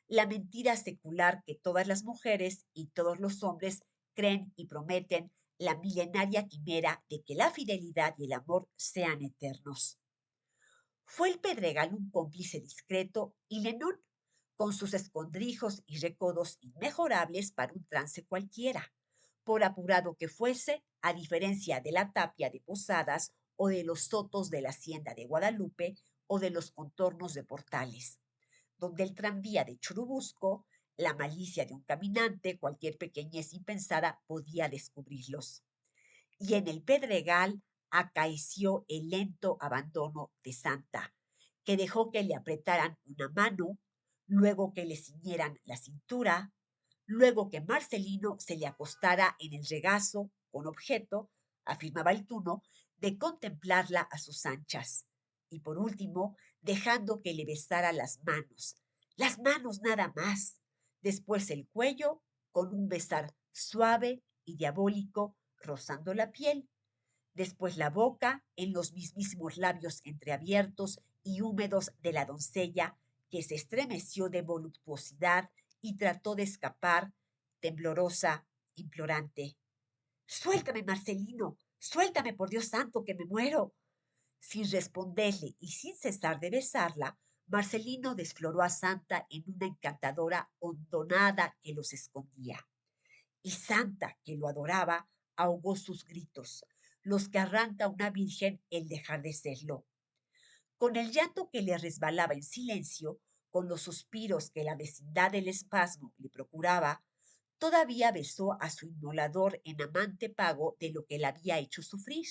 la mentira secular que todas las mujeres y todos los hombres creen y prometen, la milenaria quimera de que la fidelidad y el amor sean eternos. Fue el Pedregal un cómplice discreto y Lenón, con sus escondrijos y recodos inmejorables para un trance cualquiera, por apurado que fuese, a diferencia de la tapia de Posadas o de los sotos de la hacienda de Guadalupe o de los contornos de Portales, donde el tranvía de Churubusco, la malicia de un caminante, cualquier pequeñez impensada podía descubrirlos. Y en el Pedregal acaeció el lento abandono de Santa, que dejó que le apretaran una mano, luego que le ciñeran la cintura, luego que Marcelino se le acostara en el regazo con objeto, afirmaba el tuno, de contemplarla a sus anchas, y por último, dejando que le besara las manos nada más, después el cuello con un besar suave y diabólico rozando la piel, después la boca en los mismísimos labios entreabiertos y húmedos de la doncella que se estremeció de voluptuosidad y trató de escapar, temblorosa, implorante. Suéltame, Marcelino, suéltame, por Dios santo, que me muero. Sin responderle y sin cesar de besarla, Marcelino desfloró a Santa en una encantadora hondonada que los escondía. Y Santa, que lo adoraba, ahogó sus gritos, los que arranca una virgen el dejar de serlo. Con el llanto que le resbalaba en silencio, con los suspiros que la vecindad del espasmo le procuraba, todavía besó a su inmolador en amante pago de lo que la había hecho sufrir,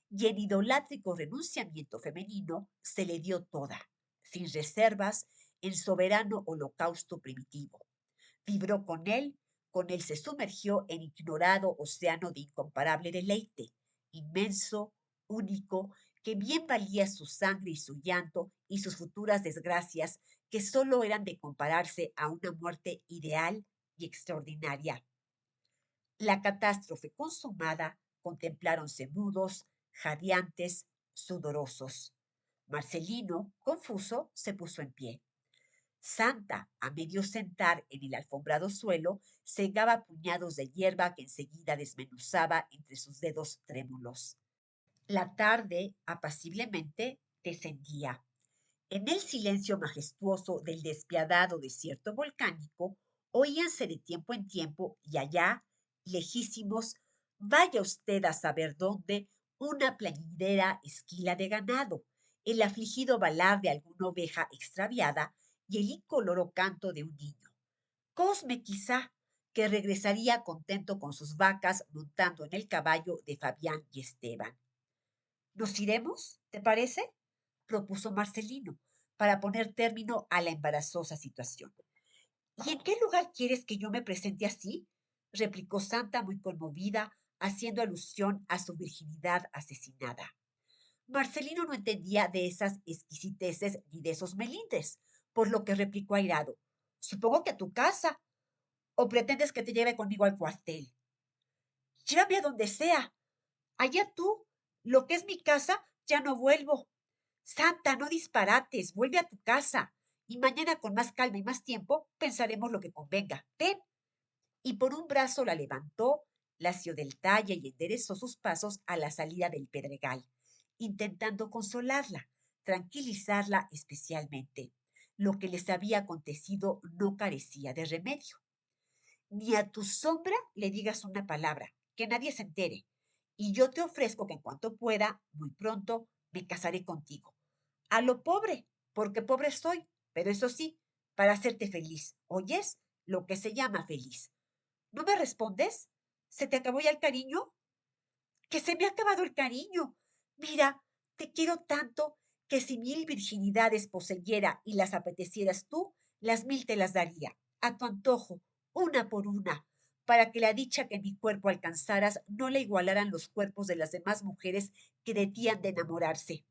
y en idolátrico renunciamiento femenino se le dio toda, sin reservas, en soberano holocausto primitivo. Vibró con él se sumergió en ignorado océano de incomparable deleite, inmenso, único, que bien valía su sangre y su llanto y sus futuras desgracias, que sólo eran de compararse a una muerte ideal y extraordinaria. La catástrofe consumada, contempláronse mudos, jadeantes, sudorosos. Marcelino, confuso, se puso en pie. Santa, a medio sentar en el alfombrado suelo, segaba puñados de hierba que enseguida desmenuzaba entre sus dedos trémulos. La tarde, apaciblemente, descendía. En el silencio majestuoso del despiadado desierto volcánico, oíanse de tiempo en tiempo y allá, lejísimos, vaya usted a saber dónde, una plañidera esquila de ganado, el afligido balar de alguna oveja extraviada y el incoloro canto de un niño. Cosme, quizá, que regresaría contento con sus vacas montando en el caballo de Fabián y Esteban. ¿Nos iremos? ¿Te parece? Propuso Marcelino, para poner término a la embarazosa situación. ¿Y en qué lugar quieres que yo me presente así? Replicó Santa muy conmovida, haciendo alusión a su virginidad asesinada. Marcelino no entendía de esas exquisiteces ni de esos melindres, por lo que replicó airado. Supongo que a tu casa. ¿O pretendes que te lleve conmigo al cuartel? Llévame a donde sea. Allá tú. Lo que es mi casa, ya no vuelvo. Santa, no disparates, vuelve a tu casa. Y mañana con más calma y más tiempo pensaremos lo que convenga. Ven. Y por un brazo la levantó, la asió del talle y enderezó sus pasos a la salida del pedregal, intentando consolarla, tranquilizarla especialmente. Lo que les había acontecido no carecía de remedio. Ni a tu sombra le digas una palabra, que nadie se entere. Y yo te ofrezco que en cuanto pueda, muy pronto, me casaré contigo. A lo pobre, porque pobre soy, pero eso sí, para hacerte feliz. ¿Oyes? Lo que se llama feliz. ¿No me respondes? ¿Se te acabó ya el cariño? Que se me ha acabado el cariño. Mira, te quiero tanto que si 1000 virginidades poseyera y las apetecieras tú, las 1000 te las daría, a tu antojo, una por una, para que la dicha que en mi cuerpo alcanzaras no le igualaran los cuerpos de las demás mujeres que de ti han de enamorarse.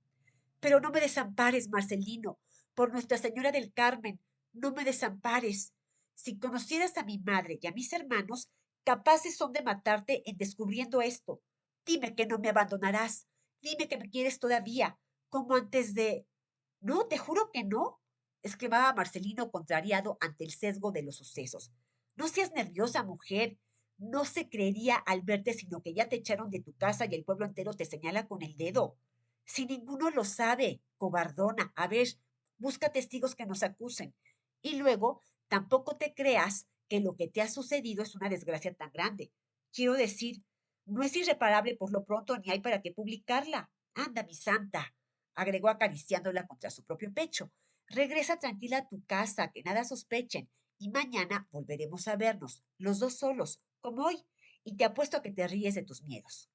Pero no me desampares, Marcelino, por Nuestra Señora del Carmen, no me desampares. Si conocieras a mi madre y a mis hermanos, capaces son de matarte en descubriendo esto. Dime que no me abandonarás, dime que me quieres todavía, como antes de... No, te juro que no, exclamaba Marcelino contrariado ante el sesgo de los sucesos. No seas nerviosa, mujer. No se creería al verte, sino que ya te echaron de tu casa y el pueblo entero te señala con el dedo. Si ninguno lo sabe, cobardona, a ver, busca testigos que nos acusen. Y luego, tampoco te creas que lo que te ha sucedido es una desgracia tan grande. Quiero decir, no es irreparable por lo pronto ni hay para qué publicarla. Anda, mi santa, agregó acariciándola contra su propio pecho. Regresa tranquila a tu casa, que nada sospechen, y mañana volveremos a vernos, los dos solos, como hoy, y te apuesto a que te ríes de tus miedos.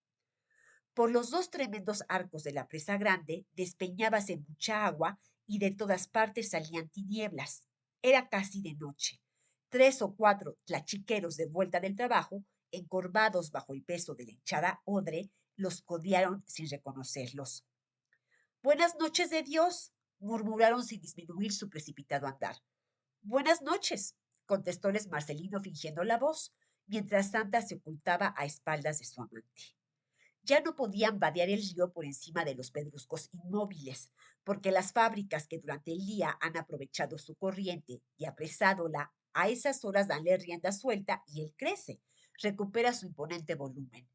Por los dos tremendos arcos de la presa grande despeñábase mucha agua y de todas partes salían tinieblas. Era casi de noche. 3 o 4 tlachiqueros de vuelta del trabajo, encorvados bajo el peso de la hinchada odre, los codearon sin reconocerlos. Buenas noches de Dios, murmuraron sin disminuir su precipitado andar. Buenas noches, contestóles Marcelino fingiendo la voz, mientras Santa se ocultaba a espaldas de su amante. Ya no podían vadear el río por encima de los pedruscos inmóviles, porque las fábricas que durante el día han aprovechado su corriente y apresándola, a esas horas danle rienda suelta y él crece, recupera su imponente volumen.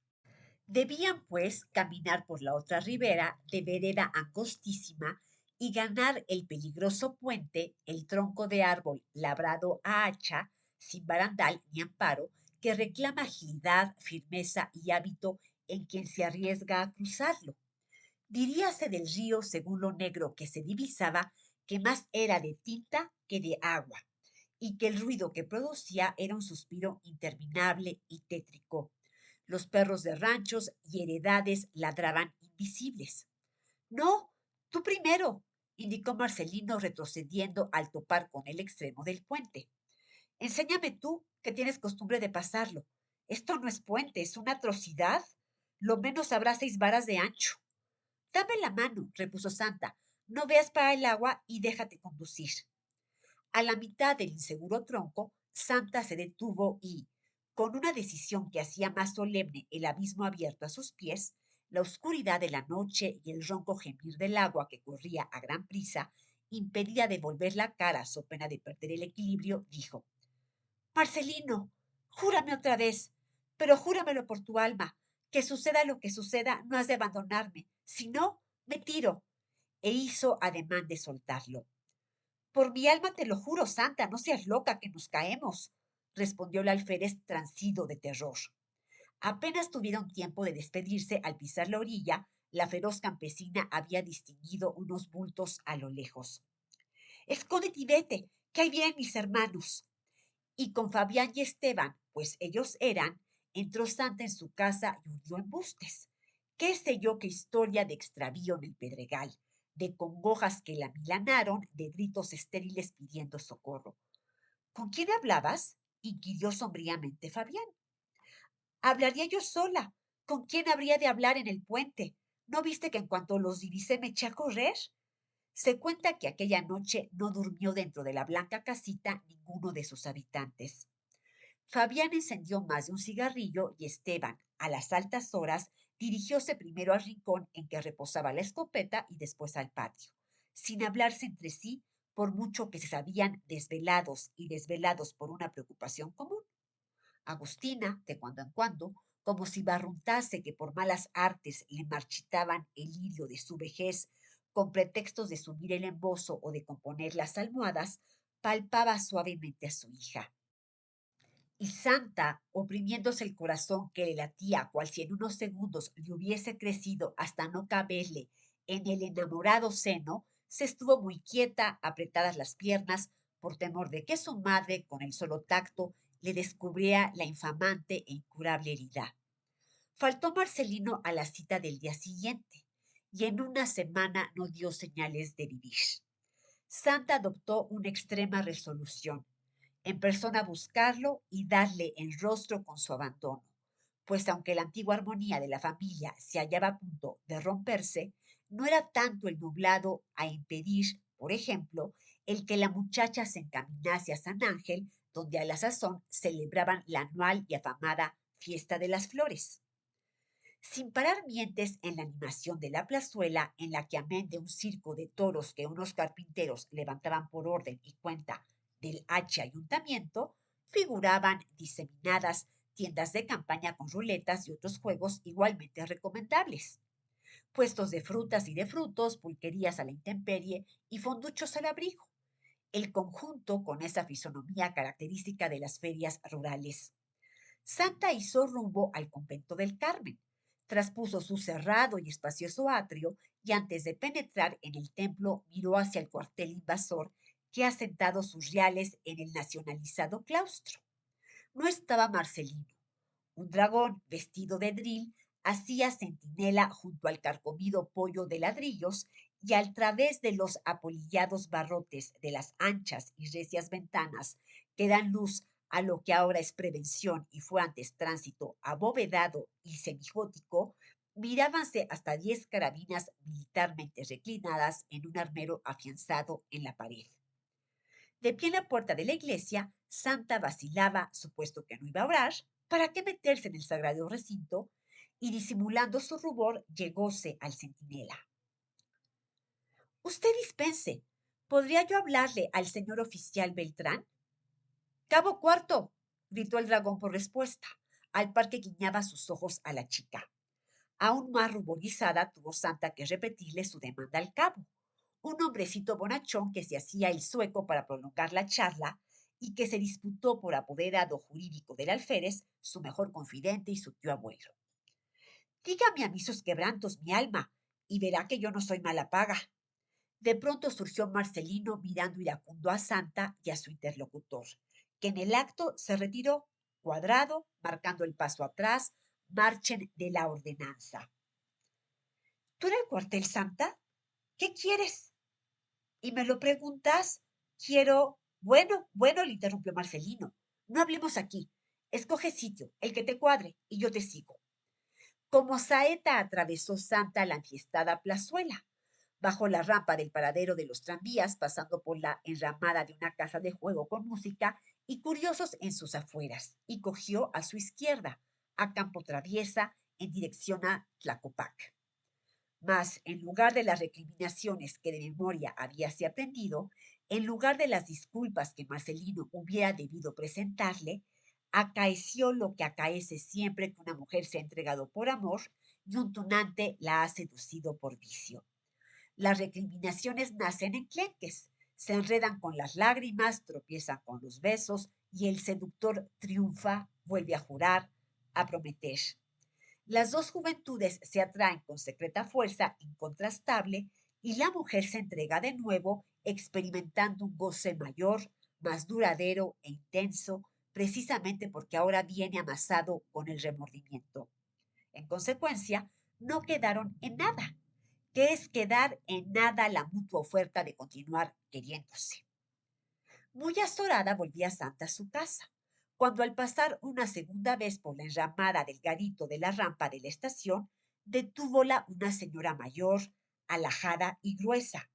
Debían, pues, caminar por la otra ribera de vereda angostísima y ganar el peligroso puente, el tronco de árbol labrado a hacha, sin barandal ni amparo, que reclama agilidad, firmeza y hábito en quien se arriesga a cruzarlo. Diríase del río, según lo negro que se divisaba, que más era de tinta que de agua, y que el ruido que producía era un suspiro interminable y tétrico. Los perros de ranchos y heredades ladraban invisibles. No, tú primero, indicó Marcelino retrocediendo al topar con el extremo del puente. Enséñame tú, que tienes costumbre de pasarlo. Esto no es puente, es una atrocidad. Lo menos habrá 6 varas de ancho. Dame la mano, repuso Santa. No veas para el agua y déjate conducir. A la mitad del inseguro tronco, Santa se detuvo y, con una decisión que hacía más solemne el abismo abierto a sus pies, la oscuridad de la noche y el ronco gemir del agua que corría a gran prisa, impedida de volver la cara so pena de perder el equilibrio, dijo: Marcelino, júrame otra vez, pero júramelo por tu alma, que suceda lo que suceda, no has de abandonarme. Si no, me tiro. E hizo ademán de soltarlo. Por mi alma te lo juro, Santa, no seas loca, que nos caemos, respondió el alférez transido de terror. Apenas tuvieron tiempo de despedirse al pisar la orilla, la feroz campesina había distinguido unos bultos a lo lejos. Escóndete y vete, que ahí vienen mis hermanos. Y con Fabián y Esteban, pues ellos eran, entró Santa en su casa y hundió embustes. ¿Qué sé yo qué historia de extravío en el Pedregal, de congojas que la milanaron, de gritos estériles pidiendo socorro? ¿Con quién hablabas? Inquirió sombríamente Fabián. Hablaría yo sola. ¿Con quién habría de hablar en el puente? ¿No viste que en cuanto los divisé me eché a correr? Se cuenta que aquella noche no durmió dentro de la blanca casita ninguno de sus habitantes. Fabián encendió más de un cigarrillo y Esteban, a las altas horas, dirigióse primero al rincón en que reposaba la escopeta y después al patio, sin hablarse entre sí, por mucho que se sabían desvelados y desvelados por una preocupación común. Agustina, de cuando en cuando, como si barruntase que por malas artes le marchitaban el lirio de su vejez, con pretextos de subir el embozo o de componer las almohadas, palpaba suavemente a su hija. Y Santa, oprimiéndose el corazón que le latía cual si en unos segundos le hubiese crecido hasta no caberle en el enamorado seno, se estuvo muy quieta, apretadas las piernas, por temor de que su madre, con el solo tacto, le descubriera la infamante e incurable herida. Faltó Marcelino a la cita del día siguiente, y en una semana no dio señales de vivir. Santa adoptó una extrema resolución: en persona buscarlo y darle el rostro con su abandono, pues aunque la antigua armonía de la familia se hallaba a punto de romperse, no era tanto el nublado a impedir, por ejemplo, el que la muchacha se encaminase a San Ángel, donde a la sazón celebraban la anual y afamada Fiesta de las Flores. Sin parar mientes en la animación de la plazuela, en la que amén de un circo de toros que unos carpinteros levantaban por orden y cuenta del H ayuntamiento, figuraban diseminadas tiendas de campaña con ruletas y otros juegos igualmente recomendables, puestos de frutas y de frutos, pulquerías a la intemperie y fonduchos al abrigo, el conjunto con esa fisonomía característica de las ferias rurales. Santa hizo rumbo al convento del Carmen, traspuso su cerrado y espacioso atrio y antes de penetrar en el templo miró hacia el cuartel invasor que ha sentado sus reales en el nacionalizado claustro. No estaba Marcelino. Un dragón vestido de dril hacía centinela junto al carcomido pollo de ladrillos y al través de los apolillados barrotes de las anchas y recias ventanas que dan luz a lo que ahora es prevención y fue antes tránsito abovedado y semigótico, mirábanse hasta 10 carabinas militarmente reclinadas en un armero afianzado en la pared. De pie en la puerta de la iglesia, Santa vacilaba, supuesto que no iba a orar, ¿para qué meterse en el sagrado recinto? y disimulando su rubor llegóse al centinela. Usted dispense, ¿podría yo hablarle al señor oficial Beltrán? Cabo cuarto, gritó el dragón por respuesta, al par que guiñaba sus ojos a la chica. Aún más ruborizada tuvo Santa que repetirle su demanda al cabo, un hombrecito bonachón que se hacía el sueco para prolongar la charla y que se disputó por apoderado jurídico del alférez, su mejor confidente y su tío abuelo. Dígame a mí sus quebrantos, mi alma, y verá que yo no soy mala paga. De pronto surgió Marcelino mirando iracundo a Santa y a su interlocutor, que en el acto se retiró, cuadrado, marcando el paso atrás, marchen de la ordenanza. ¿Tú en el cuartel, Santa? ¿Qué quieres? ¿Y me lo preguntas? Quiero... Bueno, le interrumpió Marcelino. No hablemos aquí. Escoge sitio, el que te cuadre, y yo te sigo. Como saeta atravesó Santa la enfiestada plazuela, bajó la rampa del paradero de los tranvías, pasando por la enramada de una casa de juego con música y curiosos en sus afueras, y cogió a su izquierda, a campo traviesa, en dirección a Tlacopac. Mas, en lugar de las recriminaciones que de memoria habíase aprendido, en lugar de las disculpas que Marcelino hubiera debido presentarle, acaeció lo que acaece siempre que una mujer se ha entregado por amor y un tunante la ha seducido por vicio. Las recriminaciones nacen enclenques, se enredan con las lágrimas, tropiezan con los besos y el seductor triunfa, vuelve a jurar, a prometer. Las dos juventudes se atraen con secreta fuerza incontrastable y la mujer se entrega de nuevo experimentando un goce mayor, más duradero e intenso, precisamente porque ahora viene amasado con el remordimiento. En consecuencia, no quedaron en nada, que es quedar en nada la mutua oferta de continuar queriéndose. Muy azorada volvía Santa a su casa, cuando al pasar una segunda vez por la enramada del garito de la rampa de la estación, detúvola una señora mayor, alajada y gruesa,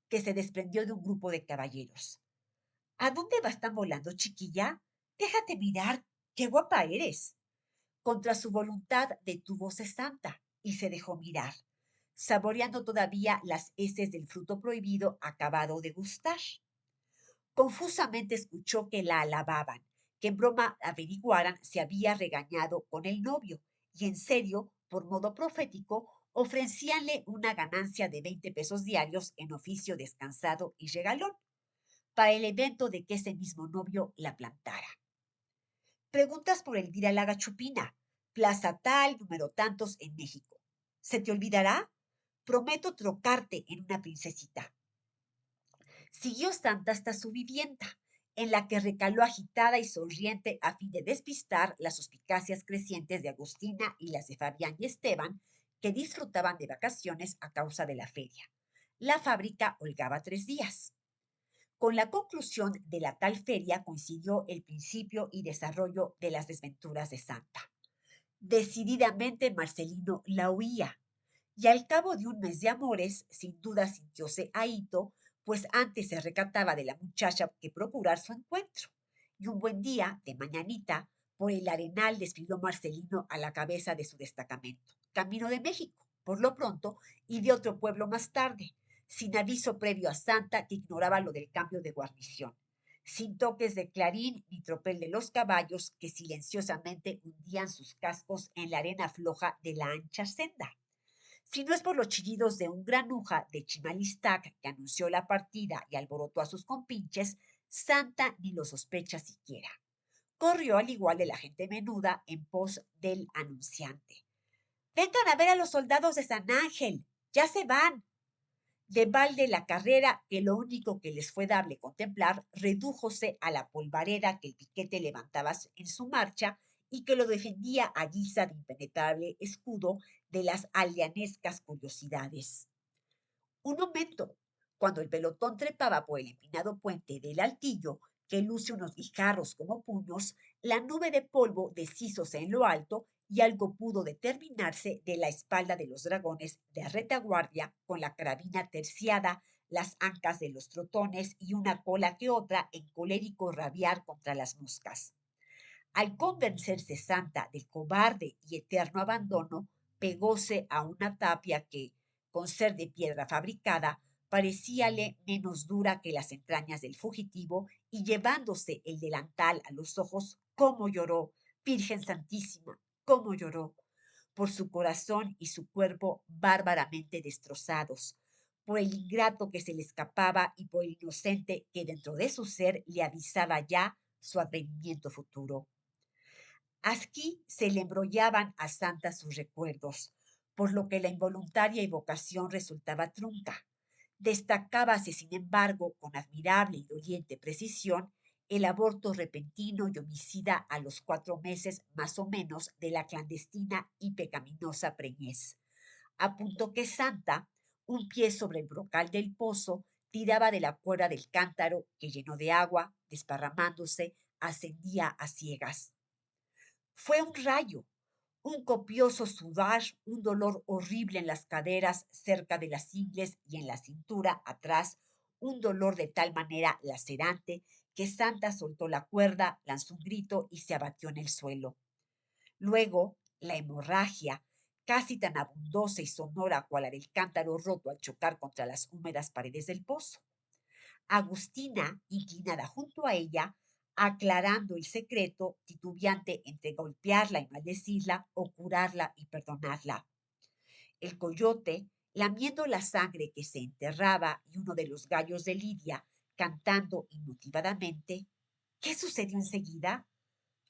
que se desprendió de un grupo de caballeros. ¿A dónde vas tan volando, chiquilla? Déjate mirar, qué guapa eres. Contra su voluntad detúvose Santa y se dejó mirar, saboreando todavía las heces del fruto prohibido acabado de gustar. Confusamente escuchó que la alababan, que en broma averiguaran si había regañado con el novio, y en serio, por modo profético, ofrecíanle una ganancia de 20 pesos diarios en oficio descansado y regalón, para el evento de que ese mismo novio la plantara. Preguntas por Elvira Laga Chupina, plaza tal, número tantos en México. ¿Se te olvidará? Prometo trocarte en una princesita. Siguió Santa hasta su vivienda, en la que recaló agitada y sonriente a fin de despistar las suspicacias crecientes de Agustina y las de Fabián y Esteban, que disfrutaban de vacaciones a causa de la feria. La fábrica holgaba 3 días. Con la conclusión de la tal feria coincidió el principio y desarrollo de las desventuras de Santa. Decididamente Marcelino la huía, y al cabo de un mes de amores, sin duda sintióse ahito, pues antes se recataba de la muchacha que procurar su encuentro. Y un buen día, de mañanita, por el arenal desfiló Marcelino a la cabeza de su destacamento, camino de México, por lo pronto, y de otro pueblo más tarde, sin aviso previo a Santa, que ignoraba lo del cambio de guarnición, sin toques de clarín ni tropel de los caballos que silenciosamente hundían sus cascos en la arena floja de la ancha senda. Si no es por los chillidos de un granuja de Chimalistac que anunció la partida y alborotó a sus compinches, Santa ni lo sospecha siquiera. Corrió al igual de la gente menuda en pos del anunciante. Vengan a ver a los soldados de San Ángel, ya se van. De balde la carrera, que lo único que les fue dable contemplar, redújose a la polvareda que el piquete levantaba en su marcha y que lo defendía a guisa de impenetrable escudo de las aldeanescas curiosidades. Un momento, cuando el pelotón trepaba por el empinado puente del Altillo, que luce unos guijarros como puños, la nube de polvo deshízose en lo alto y algo pudo determinarse de la espalda de los dragones de retaguardia con la carabina terciada, las ancas de los trotones y una cola que otra en colérico rabiar contra las moscas. Al convencerse Santa del cobarde y eterno abandono, pegóse a una tapia que, con ser de piedra fabricada, parecíale menos dura que las entrañas del fugitivo, y llevándose el delantal a los ojos, cómo lloró, Virgen Santísima, cómo lloró, por su corazón y su cuerpo bárbaramente destrozados, por el ingrato que se le escapaba y por el inocente que dentro de su ser le avisaba ya su advenimiento futuro. Aquí se le embrollaban a Santa sus recuerdos, por lo que la involuntaria evocación resultaba trunca. Destacábase, sin embargo, con admirable y doliente precisión, el aborto repentino y homicida a los 4 meses más o menos de la clandestina y pecaminosa preñez, a punto que Santa, un pie sobre el brocal del pozo, tiraba de la cuerda del cántaro que, lleno de agua, desparramándose, ascendía a ciegas. Fue un rayo, un copioso sudar, un dolor horrible en las caderas, cerca de las ingles y en la cintura, atrás, un dolor de tal manera lacerante que Santa soltó la cuerda, lanzó un grito y se abatió en el suelo. Luego, la hemorragia, casi tan abundosa y sonora cual la del cántaro roto al chocar contra las húmedas paredes del pozo. Agustina, inclinada junto a ella, aclarando el secreto, titubeante entre golpearla y maldecirla o curarla y perdonarla. El coyote, lamiendo la sangre que se enterraba, y uno de los gallos de Lidia, cantando inmotivadamente. ¿Qué sucedió enseguida?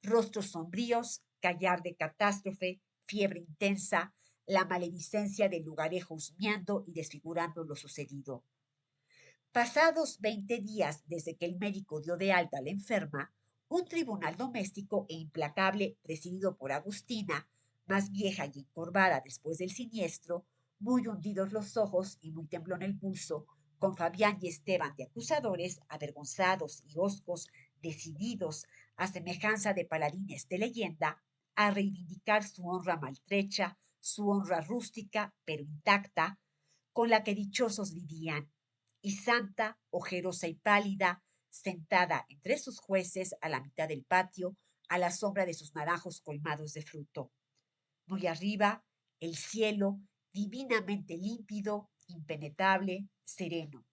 Rostros sombríos, callar de catástrofe, fiebre intensa, la maledicencia del lugarejo husmeando y desfigurando lo sucedido. Pasados 20 días desde que el médico dio de alta a la enferma, un tribunal doméstico e implacable presidido por Agustina, más vieja y encorvada después del siniestro, muy hundidos los ojos y muy temblón el pulso, con Fabián y Esteban de acusadores, avergonzados y hoscos, decididos, a semejanza de paladines de leyenda, a reivindicar su honra maltrecha, su honra rústica, pero intacta, con la que dichosos vivían, y Santa, ojerosa y pálida, sentada entre sus jueces a la mitad del patio, a la sombra de sus naranjos colmados de fruto. Muy arriba, el cielo, divinamente límpido, impenetrable, sereno.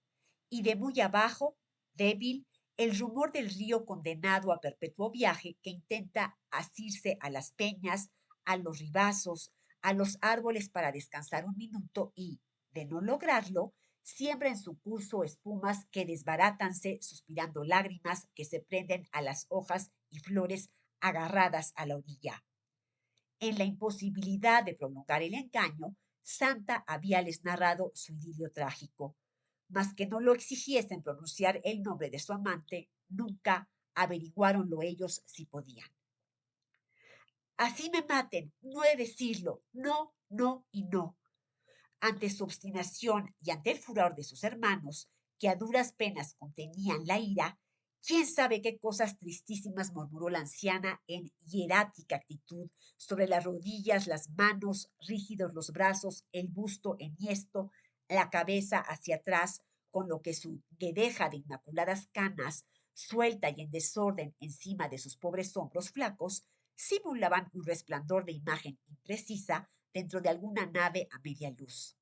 Y de muy abajo, débil, el rumor del río condenado a perpetuo viaje que intenta asirse a las peñas, a los ribazos, a los árboles para descansar un minuto y, de no lograrlo, siembra en su curso espumas que desbarátanse suspirando lágrimas que se prenden a las hojas y flores agarradas a la orilla. En la imposibilidad de prolongar el engaño, Santa habíales narrado su idilio trágico, mas que no lo exigiesen pronunciar el nombre de su amante, nunca averiguáronlo ellos si podían. Así me maten, no he de decirlo, no, no y no. Ante su obstinación y ante el furor de sus hermanos, que a duras penas contenían la ira, quién sabe qué cosas tristísimas murmuró la anciana en hierática actitud, sobre las rodillas, las manos, rígidos los brazos, el busto enhiesto, la cabeza hacia atrás, con lo que su guedeja de inmaculadas canas, suelta y en desorden encima de sus pobres hombros flacos, simulaban un resplandor de imagen imprecisa dentro de alguna nave a media luz.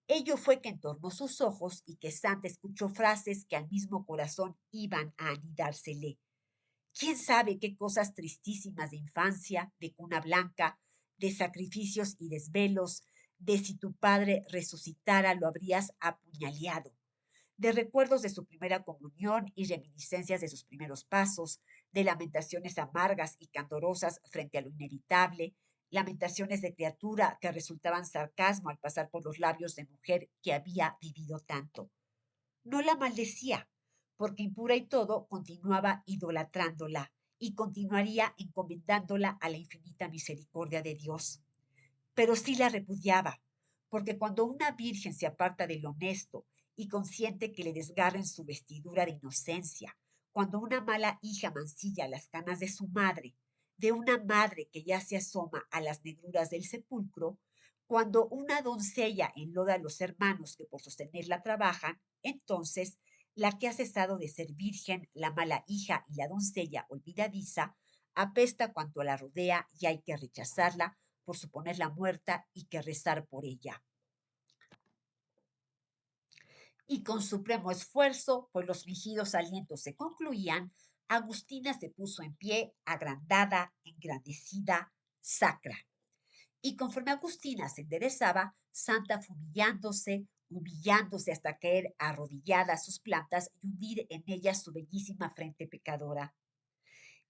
Ello fue que entornó sus ojos y que Santa escuchó frases que al mismo corazón iban a anidársele. ¿Quién sabe qué cosas tristísimas de infancia, de cuna blanca, de sacrificios y desvelos, de si tu padre resucitara lo habrías apuñaleado? De recuerdos de su primera comunión y reminiscencias de sus primeros pasos, de lamentaciones amargas y candorosas frente a lo inevitable, lamentaciones de criatura que resultaban sarcasmo al pasar por los labios de mujer que había vivido tanto. No la maldecía, porque impura y todo continuaba idolatrándola y continuaría encomendándola a la infinita misericordia de Dios. Pero sí la repudiaba, porque cuando una virgen se aparta del honesto y consiente que le desgarren su vestidura de inocencia, cuando una mala hija mancilla las canas de su madre, de una madre que ya se asoma a las negruras del sepulcro, cuando una doncella enloda a los hermanos que por sostenerla trabajan, entonces la que ha cesado de ser virgen, la mala hija y la doncella olvidadiza, apesta cuanto la rodea y hay que rechazarla por suponerla muerta y que rezar por ella. Y con supremo esfuerzo, pues los fingidos alientos se concluían, Agustina se puso en pie, agrandada, engrandecida, sacra. Y conforme Agustina se enderezaba, Santa fue humillándose hasta caer arrodillada a sus plantas y hundir en ellas su bellísima frente pecadora.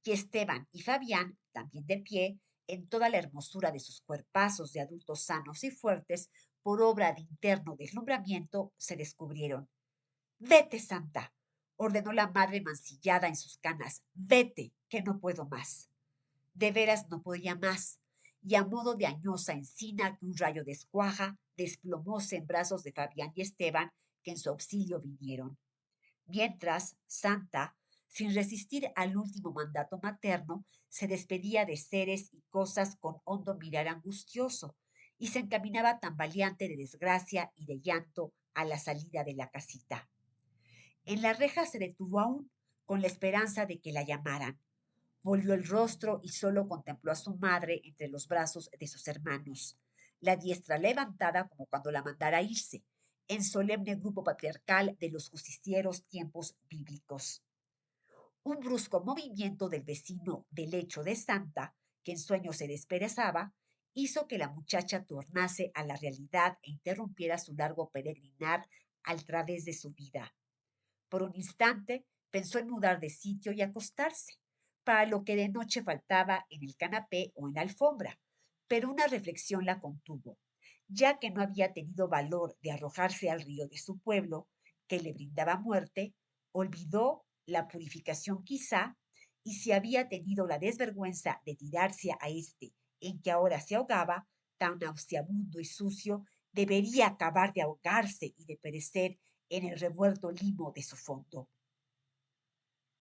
Y Esteban y Fabián, también de pie, en toda la hermosura de sus cuerpazos de adultos sanos y fuertes, por obra de interno deslumbramiento, se descubrieron. Vete, Santa, ordenó la madre mancillada en sus canas. Vete, que no puedo más. De veras no podía más, y a modo de añosa encina que un rayo descuaja, desplomóse en brazos de Fabián y Esteban, que en su auxilio vinieron. Mientras, Santa, sin resistir al último mandato materno, se despedía de seres y cosas con hondo mirar angustioso, y se encaminaba tambaleante de desgracia y de llanto a la salida de la casita. En la reja se detuvo aún, con la esperanza de que la llamaran. Volvió el rostro y solo contempló a su madre entre los brazos de sus hermanos, la diestra levantada como cuando la mandara irse, en solemne grupo patriarcal de los justicieros tiempos bíblicos. Un brusco movimiento del vecino del lecho de Santa, que en sueño se desperezaba, hizo que la muchacha tornase a la realidad e interrumpiera su largo peregrinar al través de su vida. Por un instante pensó en mudar de sitio y acostarse, para lo que de noche faltaba en el canapé o en la alfombra, pero una reflexión la contuvo, ya que no había tenido valor de arrojarse al río de su pueblo, que le brindaba muerte, olvidó la purificación quizá, y si había tenido la desvergüenza de tirarse a este en que ahora se ahogaba, tan nauseabundo y sucio, debería acabar de ahogarse y de perecer en el revuelto limo de su fondo.